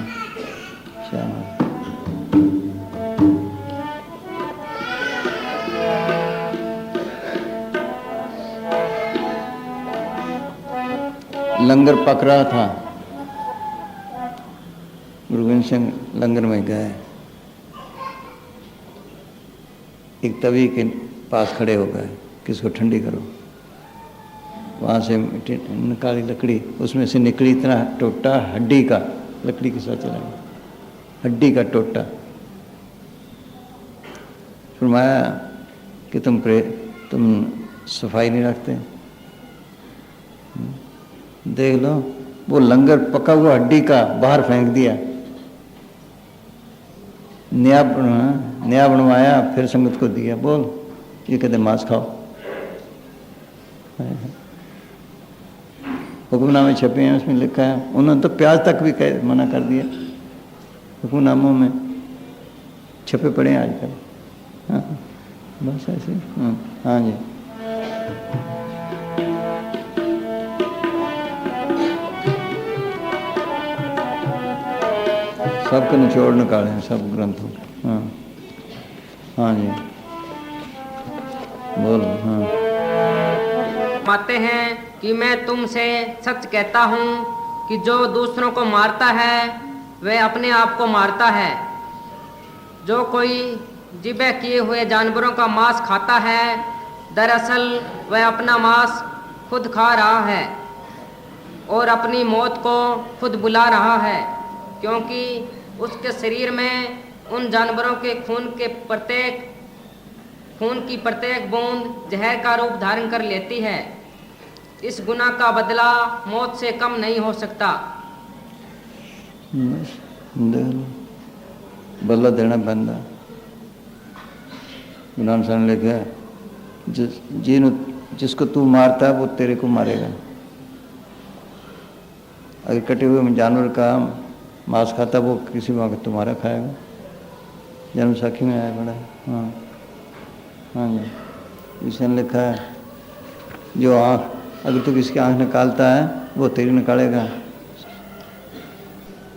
लंगर पक रहा था, गुरु गोविंद सिंह लंगर में गए, एक तवी के पास खड़े हो गए, किसको ठंडी करो। वहाँ से निकाली लकड़ी, उसमें से निकली इतना टोटा हड्डी का, लकड़ी के साथ चला, हड्डी का टोटा। फरमाया कि तुम सफाई नहीं रखते। देख लो, वो लंगर पका हुआ हड्डी का बाहर फेंक दिया, नया बनवाया, फिर संगत को दिया। बोल, ये कहते मांस खाओ। हुक्मनामे छपे हैं, उसमें लिखा है। उन्होंने तो प्याज तक भी मना कर दिया, हुक्मनामों में छपे पड़े हैं आजकल। हाँ, बस ऐसे। हाँ जी। सबके निचोड़ निकाले हैं सब ग्रंथों। हाँ हाँ जी, बोलो। हाँ, मानते हैं कि मैं तुमसे सच कहता हूँ कि जो दूसरों को मारता है वह अपने आप को मारता है। जो कोई ज़िबह किए हुए जानवरों का मांस खाता है, दरअसल वह अपना मांस खुद खा रहा है और अपनी मौत को खुद बुला रहा है, क्योंकि उसके शरीर में उन जानवरों के खून की प्रत्येक बूंद जहर का रूप धारण कर लेती है। इस गुनाह का बदला मौत से कम नहीं हो सकता। बदला देना बंदा। गुनाह सन लिखा, जिसको तू मारता है वो तेरे को मारेगा। अगर कटे हुए जानवर का मांस खाता, वो किसी वक्त तुम्हारा खाएगा। जन्म साखी में आया बड़ा। हाँ हाँ जी, इसने लिखा है, जो आँख, अगर तू किसकी आँख निकालता है वो तेरी निकालेगा,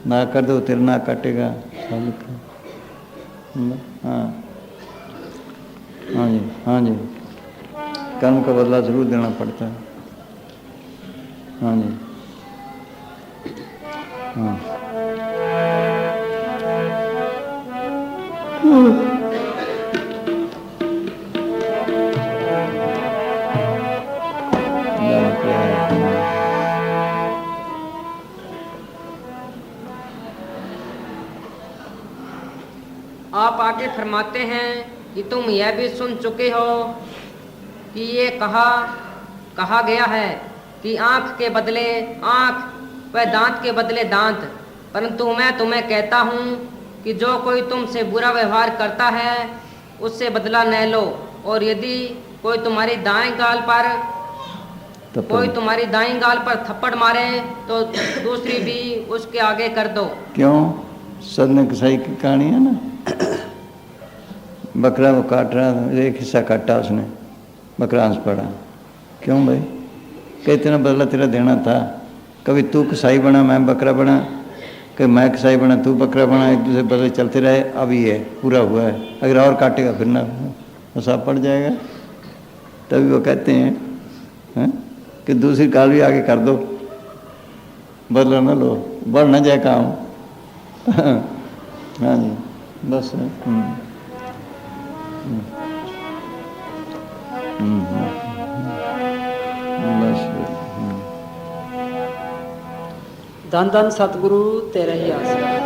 नाक कर दो तेरा नाक काटेगा। सब लिखा है। हाँ हाँ जी, हाँ जी, कर्म का बदला जरूर देना पड़ता है। हाँ जी, हाँ। आप आगे फरमाते हैं कि तुम यह भी सुन चुके हो कि ये कहा गया है कि आँख के बदले आँख व दांत के बदले दांत। परंतु मैं तुम्हें कहता हूँ कि जो कोई तुमसे बुरा व्यवहार करता है उससे बदला न लो, और यदि कोई तुम्हारी दाईं गाल पर थप्पड़ मारे तो दूसरी भी उसके आगे कर दो। क्यों? सदने कसाई की कहानी है ना। बकरा वो काट रहा था, एक हिस्सा काटा उसने, बकरा हंस पड़ा। क्यों भाई? कई तेरा बदला तेरा देना था। कभी तू कसाई बना, मैं बकरा बना, कभी मैं कसाई बना, तू बकरा बना, एक दूसरे बदले चलते रहे। अब ये पूरा हुआ है, अगर और काटेगा फिर ना हिसाब पड़ जाएगा। तभी वो कहते हैं कि दूसरी काल भी आगे कर दो, बदला ना लो, बढ़ ना जाए काम। हाँ जी, बस। धन धन सतगुरु तेरे ही आसरा।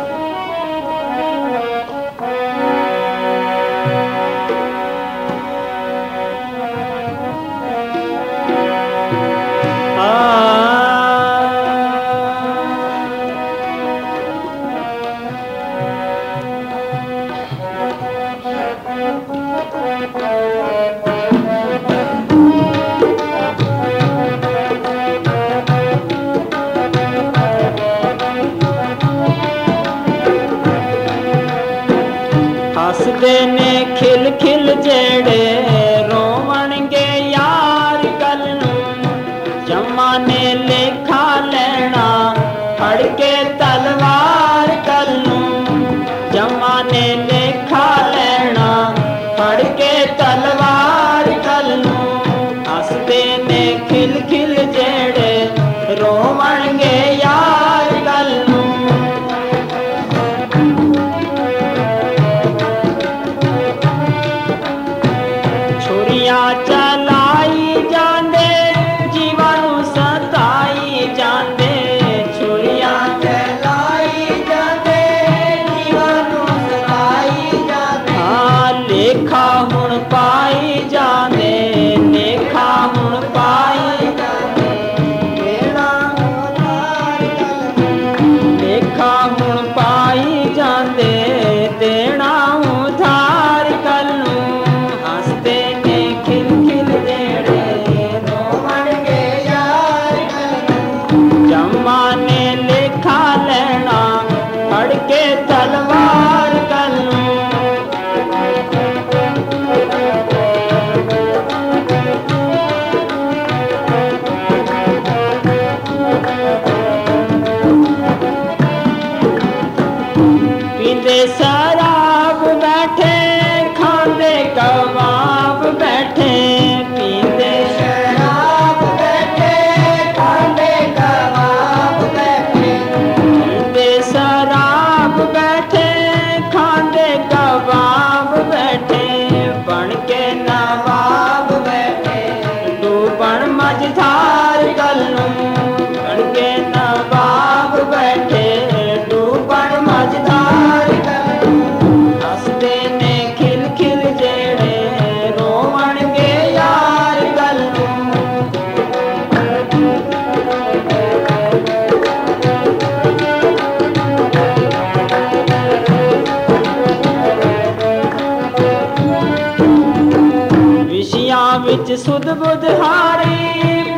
हसदे ने खिल खिल जेड़े रोवणगे यार कल जमाने लेखा लेना फड़ के तलवार कल जमाने लेखा लेना फड़ के तलवार कल हसदे ने खिल खिल जेड़े रोवणगे यार कल पींदे शराब बैठे खांदे कबाब बैठे पींदे शराब बैठे खांदे कबाब बैठे पींदे शराब बैठे खांदे कबाब बैठे बन के नवाब बैठे डूबन मझधार गल्लू बन के नवाब बैठे डूबन मझधार गल्लू हसदे ने खिल खिल जेड़े रोवन गे यार गल्लू विषयां विच सुध बुध हारी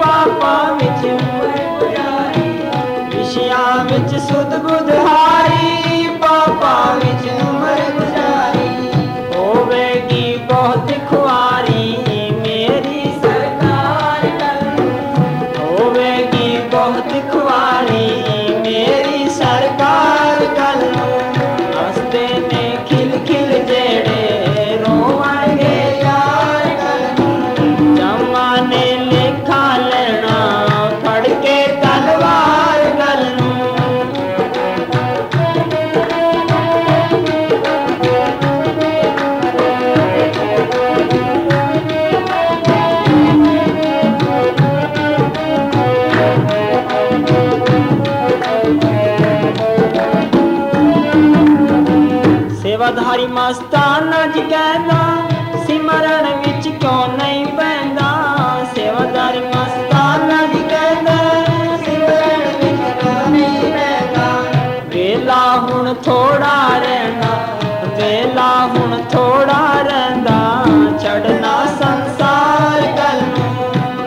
पापा विच उमर गुजारी विषयां विच सुध बुध हारी पापा विच उमर गुजारी होवेगी बहुत खुआरी मेरी सरकार गल्लू होवेगी बहुत खुआरी मेरी सरकार गल्लू हसदे ने खिल खिल जेड़े रोवणगे यार गल्लू जमाने लेखा लेना फड़ के तलवार गल्लू सेवाधारी मस्तान अज कहदा सिमरन विच क्यों नहीं पैंदा सेवाधारी मस्तान अज कहदा सिमरन विच क्यों नहीं पैंदा वेला हुण थोड़ा रहना वेला हुण थोड़ा रहंदा छड़ना संसार गल्लू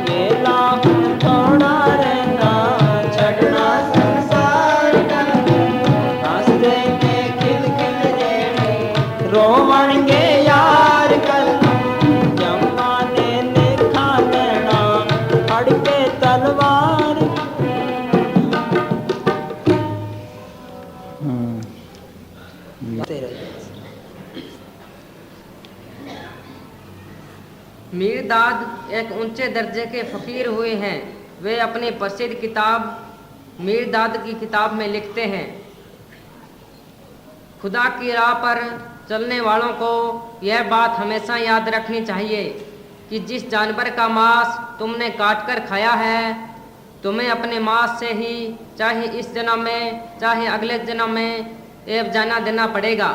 वेला हुण थोड़ा रहंदा छड़ना संसार गल्लू हसदे ने खिल खिल जेड़े रोवन गे यार गल्लू जमाने लेखा लेना फड़ के तलवार मीरदाद एक ऊंचे दर्जे के फकीर हुए हैं। वे अपनी प्रसिद्ध किताब मीरदाद की किताब में लिखते हैं, खुदा की राह पर चलने वालों को यह बात हमेशा याद रखनी चाहिए कि जिस जानवर का मांस तुमने काटकर खाया है तुम्हें अपने मांस से ही चाहे इस जन्म में चाहे अगले जन्म में एक जाना देना पड़ेगा।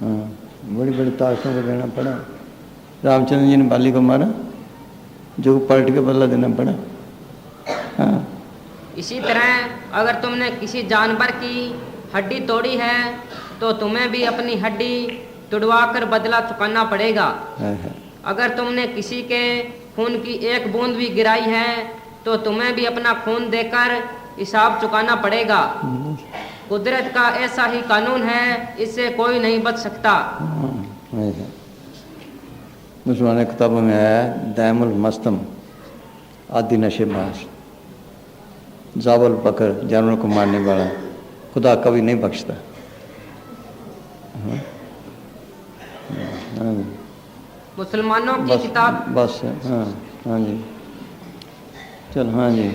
हाँ, बड़ी बड़ी ताकतों को देना पड़ा। रामचंद्र जी ने बाली को मारा जो पलट के बदला देना पड़ा। हाँ। इसी तरह अगर तुमने किसी जानवर की हड्डी तोड़ी है तो तुम्हें भी अपनी हड्डी तुड़वाकर बदला चुकाना पड़ेगा। अगर तुमने किसी के खून की एक बूंद भी गिराई है तो तुम्हें भी अपना खून देकर हिसाब चुकाना पड़ेगा। कुदरत का ऐसा ही कानून है, इससे कोई नहीं बच सकता। मुसलमान किताबों में आया दैमुल मस्तम आदि नशेबाज जावल पकड़ जानवरों को मारने वाला खुदा कभी नहीं बख्शता। मुसलमानों की किताब बस। हाँ हाँ जी चल। हाँ जी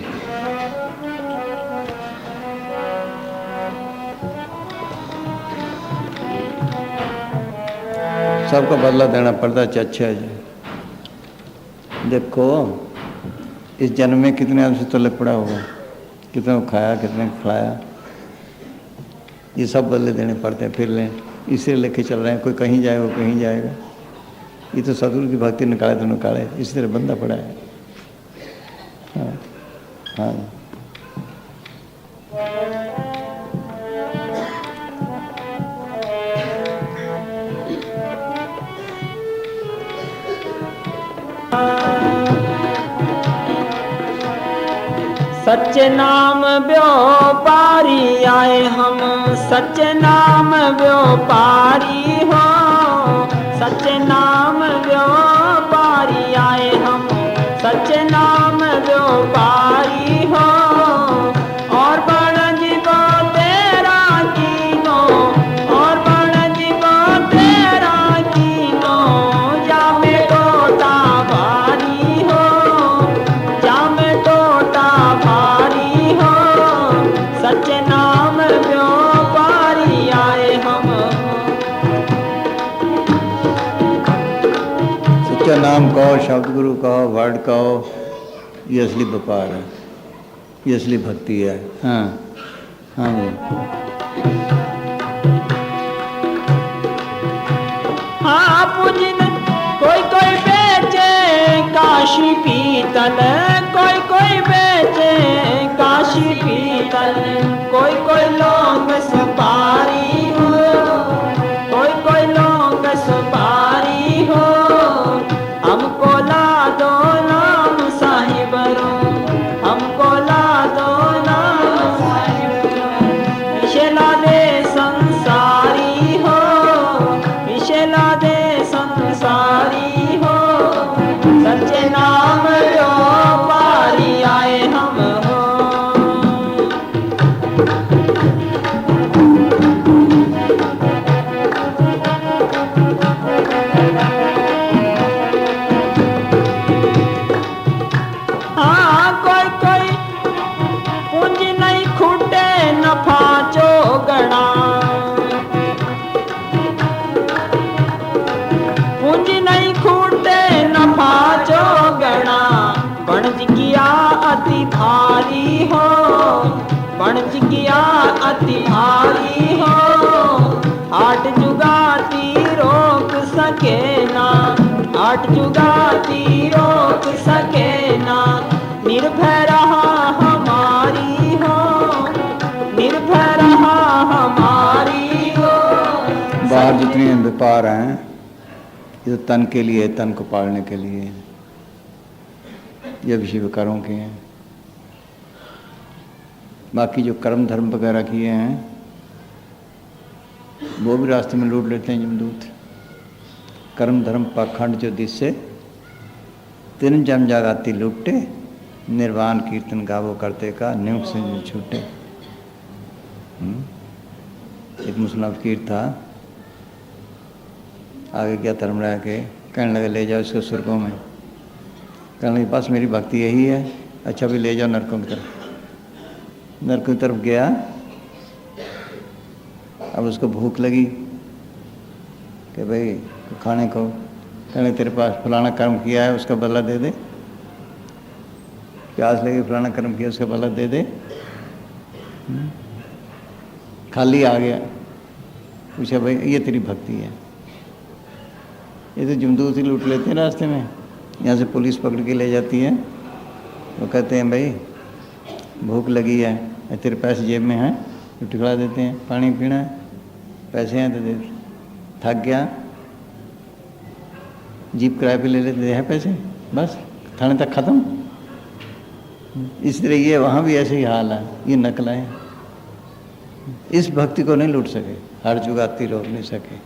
सबको बदला देना पड़ता है। अच्छा है जी। देखो इस जन्म में कितने आदमी से तले पड़ा होगा, कितने को खाया कितने को खिलाया, ये सब बदले देने पड़ते हैं। फिर लें इसे लेके चल रहे हैं, कोई कहीं जाएगा कहीं जाएगा। ये तो सदगुरु की भक्ति निकाले तो निकाले, इसी तरह बंदा पड़ा है। हाँ हाँ सच्चे नाम व्यापारी आए हम, सच्चे नाम व्यापारी हो, सच्चे नाम व्यापारी आए हम, सच्चे नाम व्यापारी हो। और बड़ जीवो तेरा कीनो नाम व्यापारी आए हम। सच्चा नाम कहो, शब्द गुरु कहो, वर्ड कहो, ये असली व्यापार है, ये असली भक्ति है। हाँ हाँ जी। हाँ पूजन कोई कोई बेचे काशी पीतल, कोई कोई बेचे काशी पीतल, कोई कोई लोग सुपारी हो, कोई कोई लोग सुपारी हो। हमको ला दो नाम साहिब रो, हमको ला दो नाम साहिब रो। विशेला दे संसारी हो, विशेला दे संसारी हो। सच्चे नाम व्यापारी आए हम हो। हाँ कोई कोई पूंजी नहीं खूटे नफा चौगना, पूंजी नहीं खूटे नफा चौगना। बनज किया अति भारी हो, बनज किया अति भारी हो। आठ जुगाती रोक सके ना, आठ जुगाती रोक सके ना। निर्भय रहा हमारी हो, निर्भय रहा हमारी हो। बाहर जितने व्यापार हैं ये तो तन के लिए, तन को पालने के लिए, ये विषय विकारों के हैं। बाकी जो कर्म धर्म वगैरह किए हैं वो भी रास्ते में लूट लेते हैं जमदूत। कर्म धर्म पाखंड जो दिस से तीन जम जागाती लूटे, निर्वाण कीर्तन गावो करते का न्यूक से जो छूटे। एक मुस्लिम फकीर था, आगे क्या धर्मराय के कहने लगे ले जाओ इसको स्वर्गों में। कहने लगे बस मेरी भक्ति यही है, अच्छा भी ले जाओ नरकों की तरफ। नरकों की तरफ गया, अब उसको भूख लगी कि भाई खाने को। कहने तेरे पास फलाना कर्म किया है उसका बदला दे दे, प्यास लगी फलाना कर्म किया उसका बदला दे दे। खाली आ गया, पूछा भाई ये तेरी भक्ति है? ये तो जमदूत ही लूट लेते हैं रास्ते में, यहाँ से पुलिस पकड़ के ले जाती है। वो कहते हैं भाई भूख लगी है, तेरे पैसे जेब में हैं तो ठिकरा देते हैं, पानी पीना है पैसे हैं तो दे। थक गया जीप किराए पे ले लेते हैं पैसे, बस थाने तक ख़त्म। इस तरह ये वहाँ भी ऐसे ही हाल है, ये नकल है। इस भक्ति को नहीं लूट सके, हर जुगाती रोक नहीं सके,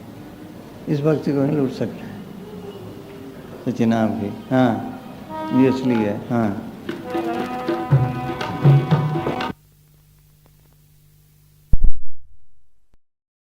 इस भक्ति को नहीं लूट सकते। सच्चे नाम की, हाँ ये असली है। हाँ